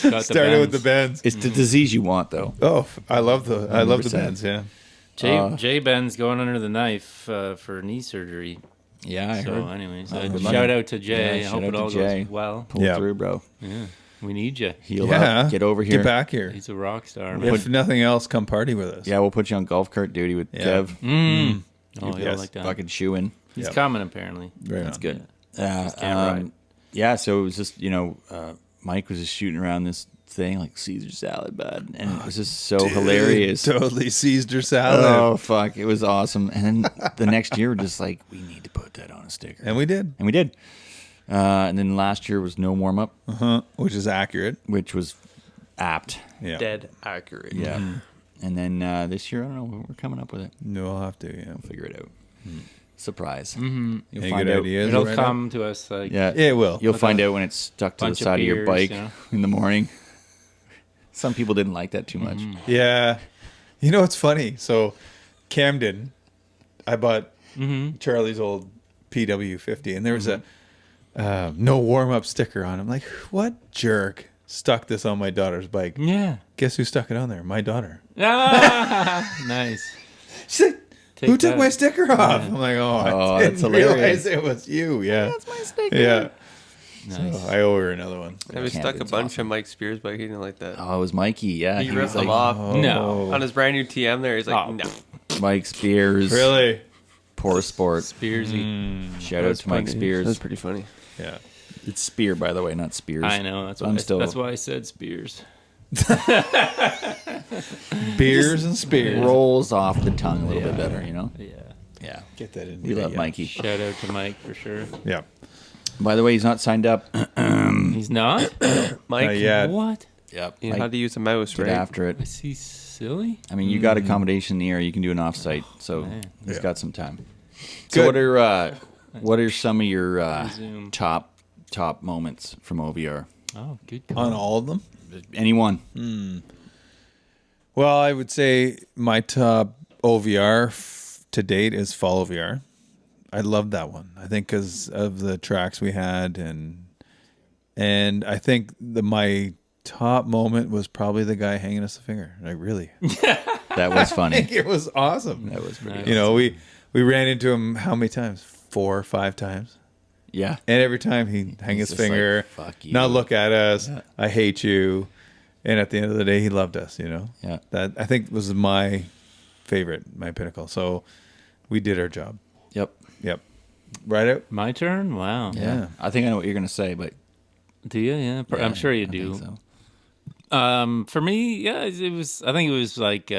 Got Started with the bends. It's the disease you want, though. Oh, I love the 100%. bends. Yeah. Jay Ben's going under the knife for knee surgery. Yeah, I So, heard. anyways, good shout luck. out to Jay. Yeah, I hope shout it out all to Jay. goes well. Pull Yeah. through, bro. Yeah, we need you. Heal Yeah. up. Get over here. Get back here. He's a rock star, man. If nothing else, come party with us. Yeah, we'll put you on golf cart duty with Yeah. Kev. Oh, he'll Yes. like that. Fucking shoeing. He's Yep. coming, apparently. Right That's on. good. Just can't ride. Yeah, so it was just, Mike was just shooting around this thing like Caesar salad, bud. And it was just so hilarious. Totally seized your salad. Oh, fuck. It was awesome. And then the next year, we're just like, we need to put that on a sticker. And we did. And we did. And then last year was no warm up, Which is accurate. which was apt. Yeah. Dead accurate. Yeah. And then this year, I don't know. We're coming up with it. No, I'll have to. Yeah. We'll figure it out. Surprise. Mm-hmm. You'll Any find good out. ideas? It'll right come to us like Yeah. now? Yeah, it will. You'll With find a out when it's stuck to the bunch of side of your beers, bike you know? in the morning. Some people didn't like that too much. Yeah. You know, it's funny. So, Camden, I bought Charlie's old PW50, and there was a no warm up sticker on it. I'm like, what jerk stuck this on my daughter's bike? yeah. Guess who stuck it on there? My daughter. Ah, nice. She's like, Take who took that. my sticker off? I'm like, oh, Oh, I that's didn't hilarious. realize it was you. Yeah. That's my sticker. Yeah. Nice. So I owe her another one. And we stuck a Camden's bunch awesome. of Mike Spears bike. He didn't like that. Oh, it was Mikey. Yeah. He was ripped them like, off. No. On his brand new TM there, he's like, Oh. no. Mike Spears. Really? Poor sport. Spearsy. Shout out to Mike That was Spears. pretty funny. Yeah. It's Spear, by the way, not Spears. I know. That's why. That's why I said Spears. Beers and spears. rolls off the tongue a little bit better, you know? Yeah. Yeah. Get that in. We love Mikey. Shout out to Mike for sure. Yeah. By the way, he's not signed up. He's not. Mike, Yeah. What? Yep. you know how to use a mouse, Get right? after it. Is he silly? I mean, you got accommodation in the air. You can do an offsite, so man. he's Yeah. got some time. So Good. what are some of your Resume. top moments from OVR? Oh, good call. On all of them? Anyone? Well, I would say my top OVR to date is Fall OVR. I love that one. I think because of the tracks we had, and I think my top moment was probably the guy hanging us a finger. Like really, That was funny. it was awesome. That was pretty. Nice. You know, we ran into him how many times? 4 or 5 times. Yeah. And every time he'd hang his just like, finger, "Fuck you." not look at us. I hate you. And at the end of the day, he loved us. You know. Yeah. That I think was my favorite, my pinnacle. So we did our job. Yep. Yep. Right out. My turn. Wow. Yeah. I think I know what you're gonna say, but Do you? Yeah. I'm sure you I do. think so. For me, yeah, it was. I think it was like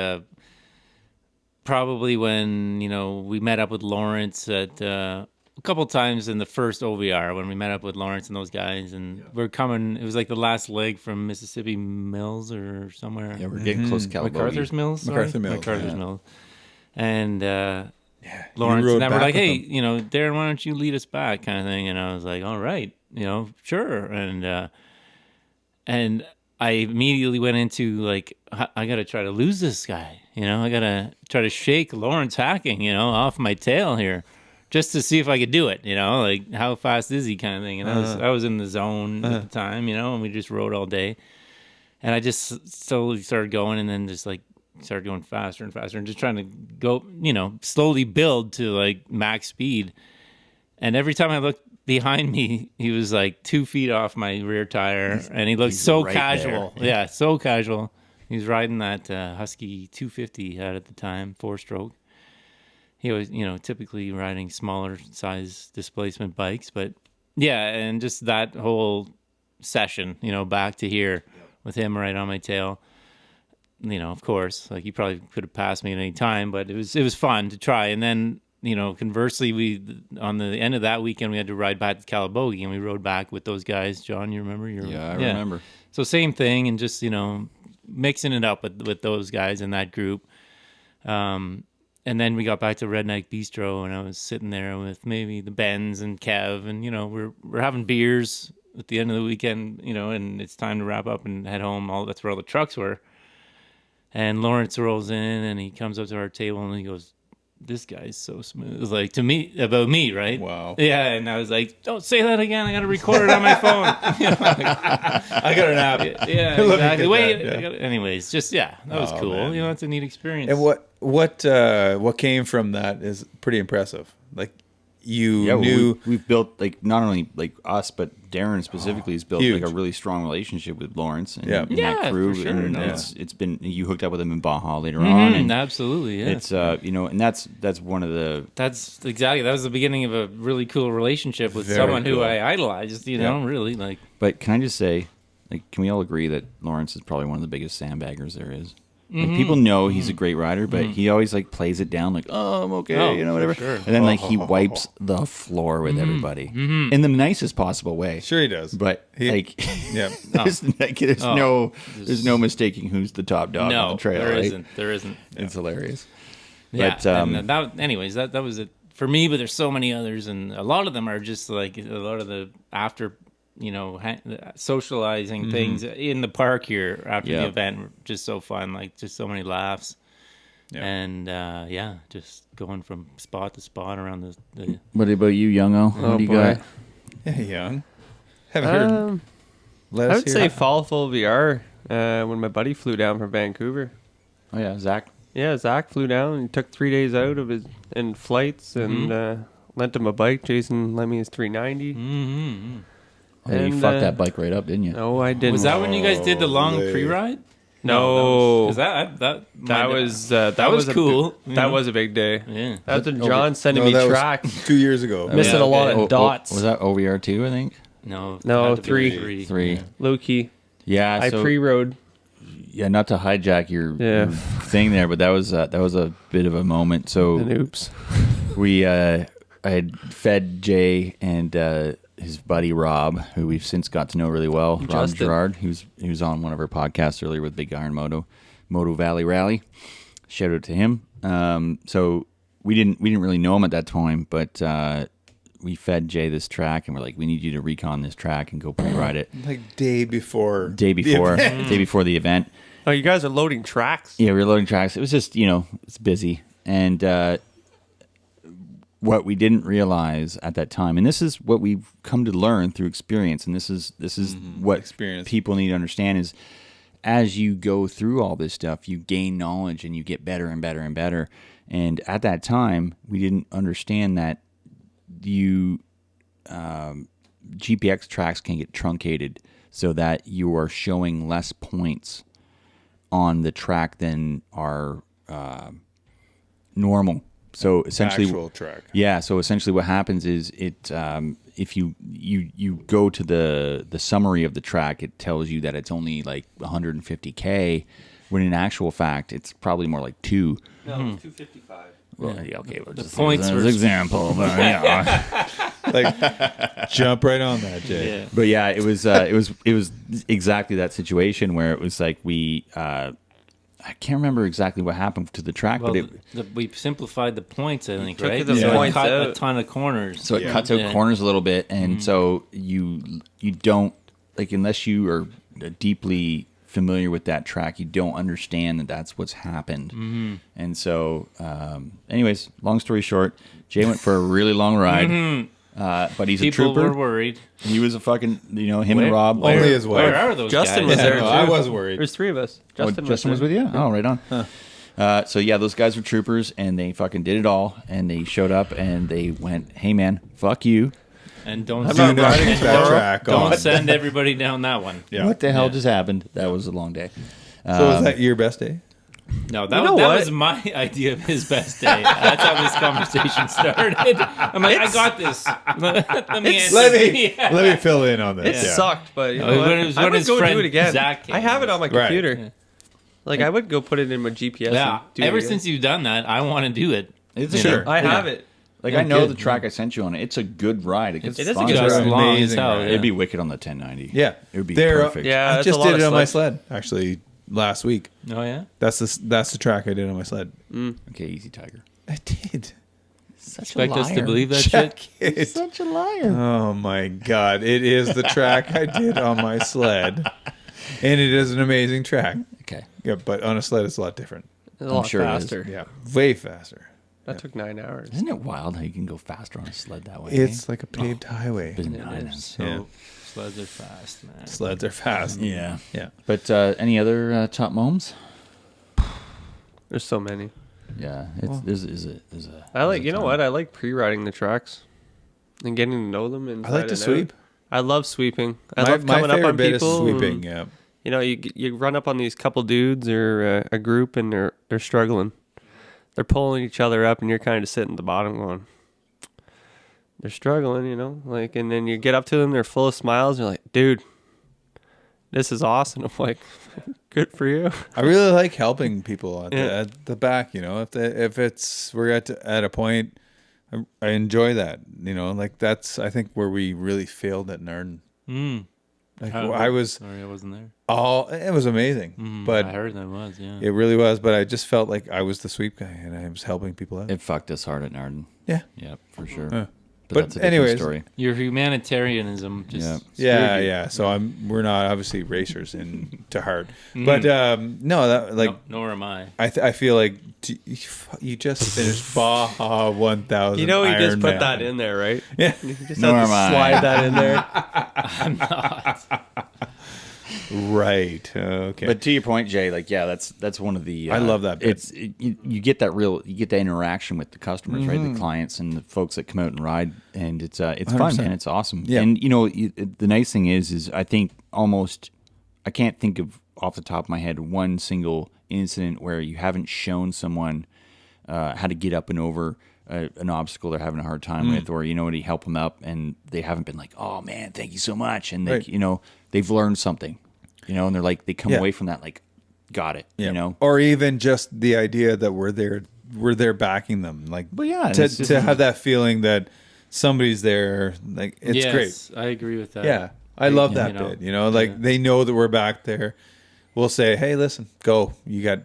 probably when we met up with Lawrence at a couple times in the first OVR when we met up with Lawrence and those guys, and we're coming. It was like the last leg from Mississippi Mills or somewhere. Yeah, we're getting close to Calabogie. MacArthur's Mills. Sorry? MacArthur Mills, MacArthur's yeah. Mills. And You Lawrence rode and I were back like, with hey, them. Darrin, why don't you lead us back, kind of thing. And I was like, all right, sure. And I immediately went into like, I got to try to lose this guy. I got to try to shake Lawrence hacking, off my tail here, just to see if I could do it. Like how fast is he, kind of thing. And I was in the zone at the time, and we just rode all day. And I just slowly started going, and then just like started going faster and faster, and just trying to go, slowly build to like max speed. And every time I looked behind me, he was like 2 feet off my rear tire, and he looked so right casual. there. Yeah, so casual. He was riding that Husky 250 he had at the time, 4-stroke. He was, typically riding smaller size displacement bikes, but yeah, and just that whole session, back to here with him right on my tail. Of course, like he probably could have passed me at any time, but it was fun to try. And then, conversely, we on the end of that weekend we had to ride back to Calabogie, and we rode back with those guys. John, you remember? Yeah, I remember. So same thing, and just mixing it up with those guys in that group. And then we got back to Redneck Bistro, and I was sitting there with maybe the Bens and Kev, and we're having beers at the end of the weekend, and it's time to wrap up and head home. That's where all the trucks were. And Lawrence rolls in, and he comes up to our table, and he goes, this guy's so smooth. Like to me, about me, right? Wow. Yeah, and I was like, don't say that again. I got to record it on my phone. You know, I got an app. yeah, Let me exactly. get Wait, that, yeah. anyways, just that was Oh, cool. man. You know, it's a neat experience. And what came from that is pretty impressive. Like you knew. we've built like not only like us, but Darrin specifically has built huge. like a really strong relationship with Lawrence and, Yeah. and Yeah, that crew. for sure. And No. it's been you hooked up with him in Baja later on, and Absolutely, yeah. it's and that's one of the That's exactly. That was the beginning of a really cool relationship with Very someone who cool. I idolized. You know, really like. But can I just say, like, can we all agree that Lawrence is probably one of the biggest sandbaggers there is? Like, people know he's a great rider, but he always like plays it down like, "Oh, I'm okay," Oh, you know, for whatever. sure. And then like he wipes the floor with everybody in the nicest possible way. Sure, he does. But like, Yeah. there's no mistaking who's the top dog on No, the trail. there right? isn't. There isn't. It's hilarious. Yeah. But, and that, anyways, that was it for me. But there's so many others, and a lot of them are just like a lot of the after, socializing things in the park here after the event were just so fun. Like just so many laughs, and just going from spot to spot around the What about you, Youngo? What do you got? Yeah, young. Haven't heard. Let I us would hear say it. fall full VR when my buddy flew down from Vancouver. Oh yeah, Zach. Yeah, Zach flew down. He took 3 days out of his in flights and lent him a bike. Jason lent me his 390. Oh, you And, fucked that bike right up, didn't you? No, I didn't. Was that when you guys did the long Holy. pre-ride? No, that was was cool. That was a big day. Yeah. That's when John sending No, me that was track. 2 years ago. Missing a lot of dots. Was that OVR 2, I think? No, No, had to be 3. 3. Low key. Yeah, I so, pre-rode. yeah, not to hijack your Yeah. thing there, but that was a bit of a moment. So And oops. I had fed Jay and his buddy Rob, who we've since got to know really well. Rob Justin. Gerard, he was on one of our podcasts earlier with Big Iron Moto Valley Rally. Shout out to him. So we didn't really know him at that time, but we fed Jay this track, and we're like, we need you to recon this track and go pre-ride it. Like day before. Day before the event. Oh, you guys are loading tracks. Yeah, we were loading tracks. It was just, it's busy. And what we didn't realize at that time, and this is what we've come to learn through experience, and this is what Experience. people need to understand is as you go through all this stuff, you gain knowledge and you get better and better and better. And at that time, we didn't understand that GPX tracks can get truncated so that you are showing less points on the track than are normal. So essentially, Actual track. yeah. So essentially, what happens is if you go to the summary of the track, it tells you that it's only like 150K, when in actual fact, it's probably more like 2. No, 255. Well, yeah, okay, well, just points as were- an example, but yeah. Like, jump right on that, Jay. Yeah. But yeah, it was exactly that situation where it was like I can't remember exactly what happened to the track, Well, but we simplified the points, I think, took right? the So points it cut out. a ton of corners. so it cuts out Yeah. corners a little bit, and so you don't like, unless you are deeply familiar with that track, you don't understand that that's what's happened. And so, anyways, long story short, Jay went for a really long ride. But he's People a trooper. were worried. He was a fucking, him and Rob. Where, Only his wife. Where are those Justin guys? was there. no, too. I was worried. There's 3 of us. Justin was with you? Oh, right on. So yeah, those guys were troopers, and they fucking did it all, and they showed up, and they went, "Hey man, fuck you! And don't I'm send, not riding that tomorrow. track don't on. send everybody down that one. Yeah. What the hell just happened?" That was a long day. So was that your best day? No, You know that what? was my idea of his best day. That's how this conversation started. I'm like, I got this. Let me answer. Yeah. Let me fill in on this. It yeah. sucked, but you know When what? it was I when would his go friend do it again. Zach came. I have it on my Right. computer. Yeah. Like I would go put it in my GPS. Yeah. And do it Ever again. since you've done that, I want to do it. It's You sure. know? I have it. Like Yeah, I know good. the track I sent you on it. It's a good ride. It gets It is a fun. good Just ride. long as Amazing hell. ride. Yeah. It'd be wicked on the 1090. Yeah. It would be They're- perfect. Yeah, I that's a just lot did of it on my sled. sled, actually, last week. Oh yeah. That's the track I did on my sled. Okay, easy, Tiger. I did. Such Expect us to believe that shit. Check it. Such a liar. Oh my God. It is the track I did on my sled. And it is an amazing track. Okay. Yeah, but on a sled it's a lot different. It's a lot sure it is. faster. Yeah. Way faster. That took 9 hours. Isn't it wild how you can go faster on a sled that way? It's like a paved highway. Bananas. So Yeah. sleds are fast, man. Sleds are fast. Yeah. Yeah. But any other top moments? There's so many. Yeah, there's a. I like, you know what? I like pre-riding the tracks and getting to know them. I like to sweep. I love sweeping. I My love coming up favorite on bit is people. sweeping. Yeah. You know, you run up on these couple dudes or a group, and they're struggling. They're pulling each other up, and you're kind of sitting at the bottom going, they're struggling, you know? Like, and then you get up to them, they're full of smiles, and you're like, dude, this is awesome. I'm like, good for you. I really like helping people at, Yeah. the back. You know, if it's we're at a point, I enjoy that. You know, like that's I think where we really failed at Narden. Like I was Sorry, I wasn't there. it was amazing, but I heard that was, yeah. it really was. But I just felt like I was the sweep guy and I was helping people out. It fucked us hard at Narden. Yeah. Yeah, for sure. But that's a different anyways, story. Your humanitarianism just Yeah. screwed Yeah, you. yeah. So we're not obviously racers to heart, but no, that like No, nor am I. I feel like you just finished Baja 1000. You know, you just put Ironman. that in there, right? Yeah. You just Nor have to am I. slide that in there. Right. Okay. But to your point, Jay, like that's one of the. I love that bit. You get that interaction with the customers, right? The clients and the folks that come out and ride, and it's fun, 100%. man. It's awesome. Yeah. And you know, the nice thing is I think I can't think of off the top of my head one single incident where you haven't shown someone how to get up and over an obstacle they're having a hard time with, or you know, to help them up, and they haven't been like, "Oh man, thank you so much," and they, Right. you know, they've learned something, you know, and they're like, they come Yeah. away from that like, got it, Yeah. you know. or even just the idea that we're there backing them, like, But yeah, to it's just- have that feeling that somebody's there, like it's yes, great. I agree with that. Yeah, I love Yeah, that you know, bit. You know, like yeah. they know that we're back there. We'll say, "Hey, listen, go. You got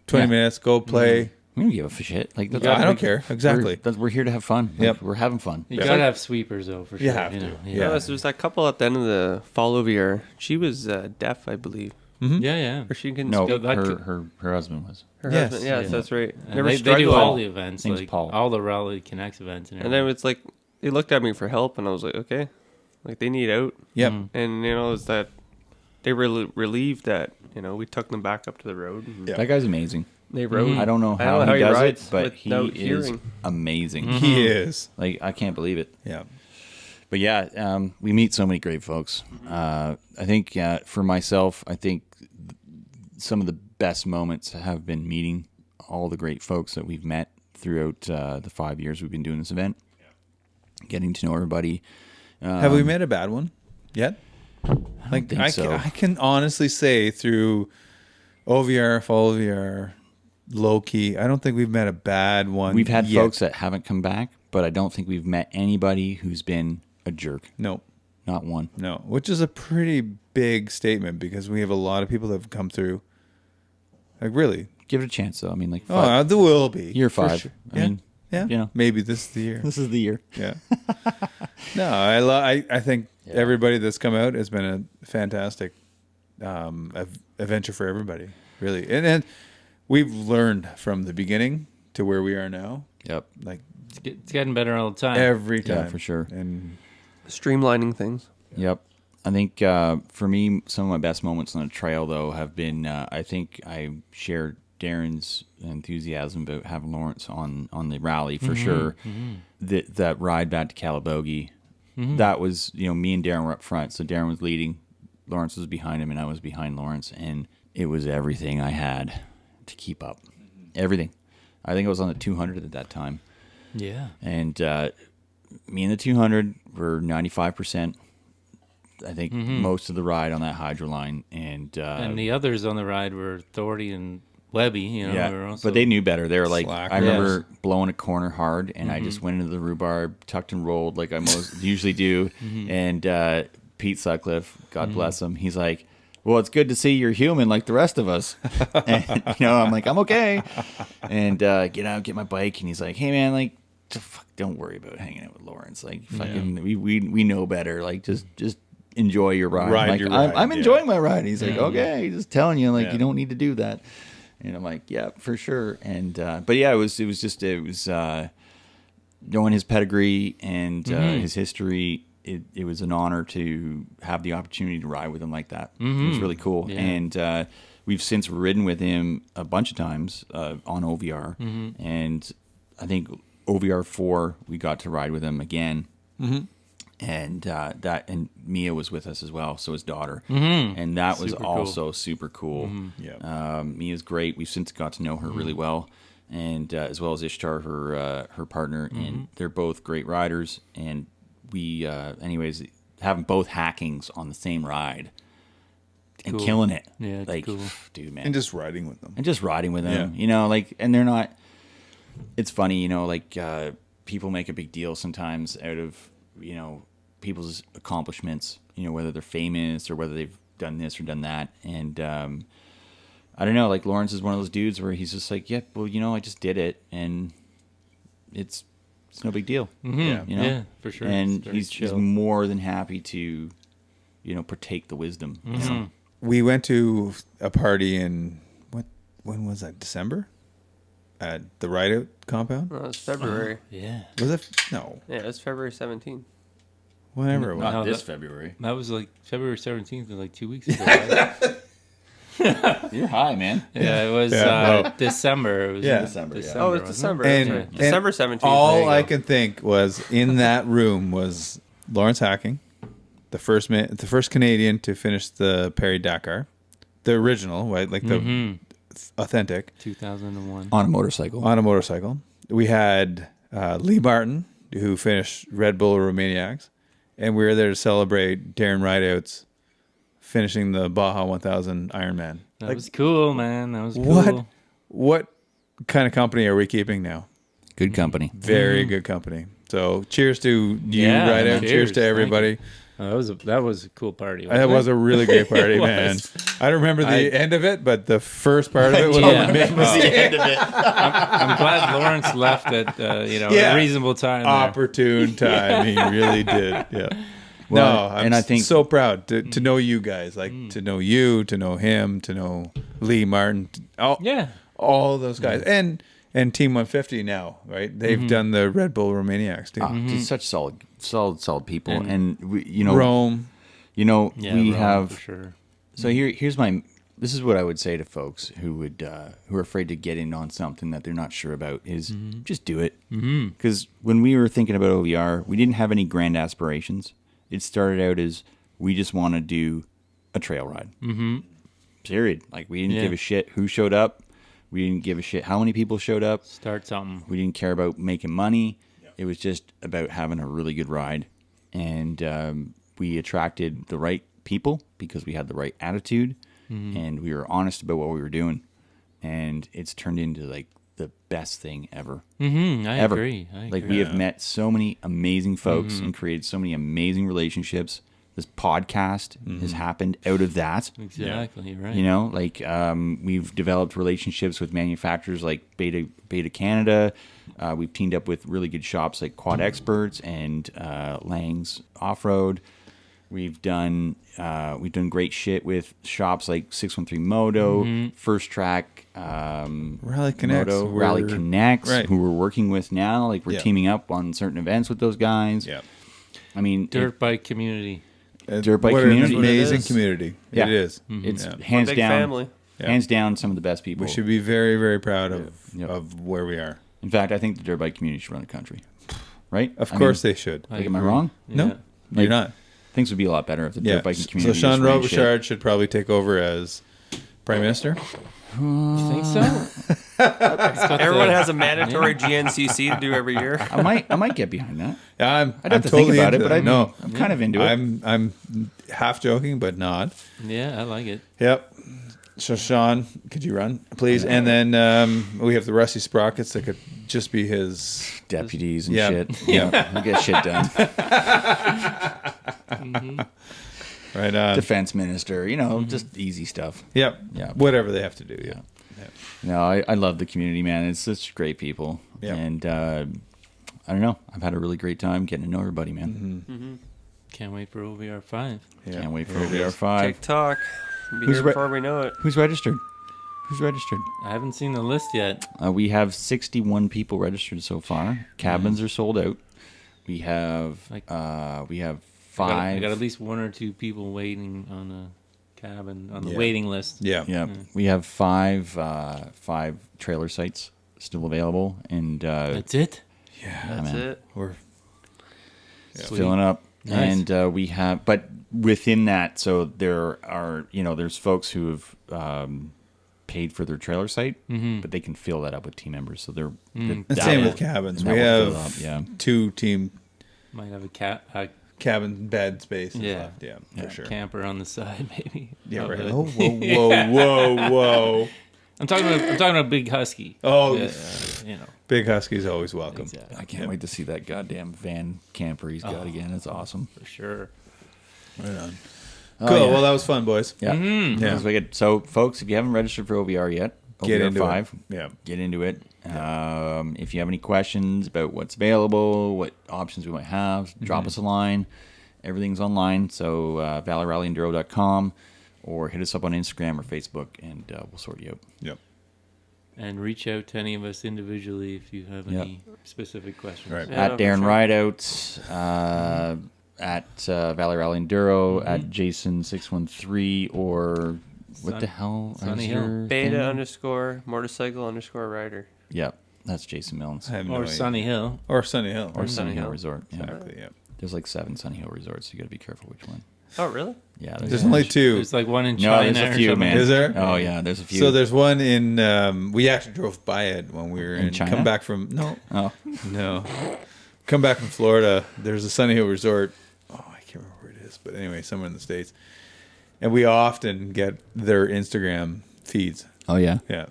20 Yeah. minutes. Go play." We don't give a shit. Like I don't care. Exactly. We're here to have fun. Like, Yep. we're having fun. You gotta have sweepers though, for sure. You have know, to. yeah. Yeah. There's that couple at the end of the fall OVR. She was deaf, I believe. Yeah. Or she can No, speak. that her husband was. Her Yes. husband. Yes, Yeah. that's right. And Never they do struggled. all the events, Name's like Paul. all the Raleigh Connects events, and And then it's like they looked at me for help, and I was like, okay, like they need out. Yep. And you know, it's that they were relieved that we took them back up to the road. And Yeah. That guy's amazing. They rode. I don't know how he does it, rides but he without is hearing. amazing. He is. Like, I can't believe it. Yeah. But yeah, we meet so many great folks. I think for myself, I think some of the best moments have been meeting all the great folks that we've met throughout the 5 years we've been doing this event. Getting to know everybody. Have we met a bad one yet? Like think so. I can honestly say through OVR, Fall OVR, low key, I don't think we've met a bad one. We've had yet. folks that haven't come back, but I don't think we've met anybody who's been a jerk. No, Not one. no, which is a pretty big statement because we have a lot of people that have come through. Like really, Give it a chance, though. I mean, like, there will be year for 5. sure. I Yeah. mean, Yeah, you know. maybe this is the year. this is the year. Yeah. No, I think everybody that's come out has been a fantastic adventure for everybody, really. And we've learned from the beginning to where we are now. Yep. Like it's getting better all the time. every time. Yeah, for sure. And Streamlining things. Yep. I think for me, some of my best moments on the trail, though, have been I think I shared Darrin's enthusiasm about having Lawrence on the rally for sure. That ride back to Calabogie, that was, me and Darrin were up front. So Darrin was leading, Lawrence was behind him, and I was behind Lawrence. And it was everything I had to keep up. Everything. I think I was on the 200 at that time. Yeah. And me and the 200 were 95%. I think most of the ride on that hydro line, and the others on the ride were Thordy and Webby. yeah, were also, but they knew better. They were like, Slackers. I remember blowing a corner hard, and I just went into the rhubarb, tucked and rolled like I most usually do. And Pete Sutcliffe, God bless him, he's like, well, it's good to see you're human like the rest of us. And, I'm like, I'm okay. And get out, get my bike, and he's like, hey man, like, don't worry about hanging out with Lawrence. Like, fucking, we know better. Like, just enjoy your ride. Ride Like, your ride, I'm yeah. enjoying my ride. He's like, okay, just telling you, like, Yeah. you don't need to do that. And I'm like, yeah, for sure. And but yeah, it was knowing his pedigree and his history. It was an honor to have the opportunity to ride with him like that. It was really cool. Yeah. And we've since ridden with him a bunch of times on OVR. And I think OVR 4, we got to ride with him again. And and Mia was with us as well, so his daughter. And that was Super cool. also super cool. Yeah. Mia's great. We've since got to know her really well. And as well as Ishtar, her partner. And they're both great riders. And we, anyways, having both hackings on the same ride and Cool. killing it. Yeah, it's like, cool. dude, man. And just riding with them. And just riding with them, Yeah. you know, like, and they're not, it's funny, you know, like, people make a big deal sometimes out of, you know, people's accomplishments, you know, whether they're famous or whether they've done this or done that. And, I don't know, like Lawrence is one of those dudes where he's just like, yeah, well, you know, I just did it and it's no big deal. Yeah. You know? Yeah, for sure. And It's very he's chill. more than happy to, you know, partake the wisdom. you know? We went to a party in when was that? December? At the Rideout compound? Oh, it's February. Yeah. Was it? No. Yeah, it's February 17th. Whatever it was. Not No, this that- February. That was like February 17th, like 2 weeks ago. Right? You're high, man. Yeah, it was Yeah, no. December. It was Yeah. December, yeah. Oh, it's wasn't it? December. And, That's right. and December 17th. There all you I go. could think was in that room was Lawrence Hacking, the first Canadian to finish the Paris Dakar, the original, right? Like the authentic 2001. On a motorcycle. on a motorcycle. We had Lee Martin, who finished Red Bull Romaniacs, and we were there to celebrate Darrin Rideout's finishing the Baja 1000 Ironman. That Like, was cool, man. That was cool. what kind of company are we keeping now? Good company. Very good company. So cheers to you, Yeah, Rideout. cheers. Cheers to Thank everybody. That was a cool party. That was a really great party, It man. was. I don't remember the end of it, but the first part of it was Yeah. amazing. I'm glad Lawrence left at Yeah. a reasonable time. There. Opportune time. He really did. Yeah. Well, no, I'm and I think- so proud to know you guys, like to know you, to know him, to know Lee Martin, Yeah. all those guys, and Team 150 now, right? They've done the Red Bull Romaniacs too. Just such solid people. And- And we, you know, Rome. you know, Yeah, we Rome, have, for sure. so this is what I would say to folks who are afraid to get in on something that they're not sure about is just do it. Because when we were thinking about OVR, we didn't have any grand aspirations. It started out as we just want to do a trail ride. Period. Like we didn't Yeah. give a shit who showed up. We didn't give a shit how many people showed up. Start something. We didn't care about making money. It was just about having a really good ride. And we attracted the right people because we had the right attitude and we were honest about what we were doing. And it's turned into like the best thing ever. I Ever. agree. Like we have met so many amazing folks and created so many amazing relationships. This podcast has happened out of that. Exactly. Right. You know, like we've developed relationships with manufacturers like Beta Canada. We've teamed up with really good shops like Quad Experts and Lang's Off Road. We've done great shit with shops like 613 Moto, First Track, Rally Connects. Moto, Rally Connects, right. who we're working with now. Like we're Yeah. teaming up on certain events with those guys. Yeah. I mean, Dirt bike community. Dirt bike what community. an amazing What it is. community. Yeah. It is. it's Yeah. hands big down, family. Yeah. hands down, some of the best people. We should be very, very proud of Yeah. of where we are. In fact, I think the dirt bike community should run the country. Right? Of I course mean, they should. Like, am I agree. wrong? No, Yeah. you're not. Things would be a lot better if the Yeah. dirt biking So community. Sean just ran shit. Robichaud should probably take over as Prime Minister. You think so? Everyone has a mandatory GNCC to do every year. I might get behind that. Yeah, I'd I'm have to totally think about it, into but that. No, I'm kind of into it. I'm half joking, but not. Yeah, I like it. Yep. So Sean, could you run, please? And then we have the Rusty Sprockets that could just be his. Deputies and Yeah. shit. Yeah, we'll get shit done. Right on. Defense minister, you know, just easy stuff. Yep. Yeah. Whatever they have to do. Yeah. No, I love the community, man. It's such great people. Yeah. And I don't know. I've had a really great time getting to know everybody, man. Can't wait for OVR 5. Yeah. Can't wait for There it OVR is. 5. TikTok. Be Who's here re- before we know it. Who's registered? Who's registered? I haven't seen the list yet. We have 61 people registered so far. Cabins are sold out. We have five. I got at least 1 or 2 people waiting on a cabin on the waiting list. Yeah. Yeah, we have five trailer sites still available, and That's it. That's man. it. We're it's filling up. Nice. And we have, but within that, so there are, there's folks who have paid for their trailer site, but they can fill that up with team members. So they're the same with cabins. that We will fill have up, 2 team Might have a cabin bed spaces Yeah. left. Yeah, for sure. camper on the side, maybe. Yeah, Not right. really. Whoa. I'm talking about a big husky. Oh, Yeah, big husky's always welcome. exactly. I can't wait to see that goddamn van camper he's got again. It's awesome. For sure. Right on. Oh, Cool. yeah. Well, that was fun, boys. Yeah. Yeah. That's wicked. So, folks, if you haven't registered for OVR yet, Get OVR into 5, it. Yeah. get into it. If you have any questions about what's available, what options we might have, drop us a line. Everything's online. So, valleyrallyenduro.com, or hit us up on Instagram or Facebook, and we'll sort you out. Yep. And reach out to any of us individually if you have any specific questions. Right. Yeah, At for Darrin sure. Rideout, at Valley Rally Enduro, at Jason613, or what the hell? Sunny is Hill. your Beta thing? _motorcycle_rider. Yeah, that's Jason Mills. I have no Or idea. Sunny Hill. Or Sunny Hill. Or Sunny Sunny Hill Hill. Resort. Yeah. Exactly. Yeah. There's like 7 Sunny Hill resorts. So you got to be careful which one. Oh, really? Yeah, There's only 2. There's like one in No, China. there's a or few, something. man. Is there? Oh yeah, there's a few. So there's one in. We actually drove by it when we were In in. China? Come back from Oh, no. Come back from Florida. There's a Sunny Hill Resort. Oh, I can't remember where it is, but anyway, somewhere in the States. And we often get their Instagram feeds. oh yeah. Yeah.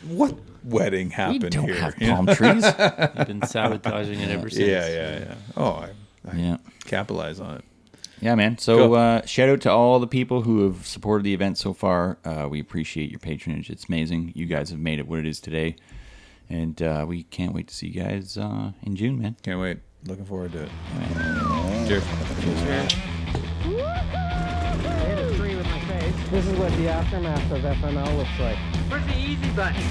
What wedding We happened don't here? have you know? palm trees. You've been sabotaging it ever since. Yeah. Oh, I Yeah. capitalize on it. Yeah, man. So shout out to all the people who have supported the event so far. We appreciate your patronage. It's amazing. You guys have made it what it is today. And we can't wait to see you guys in June, man. Can't wait. Looking forward to it. Cheers. This is what the aftermath of FML looks like. Where's the easy button?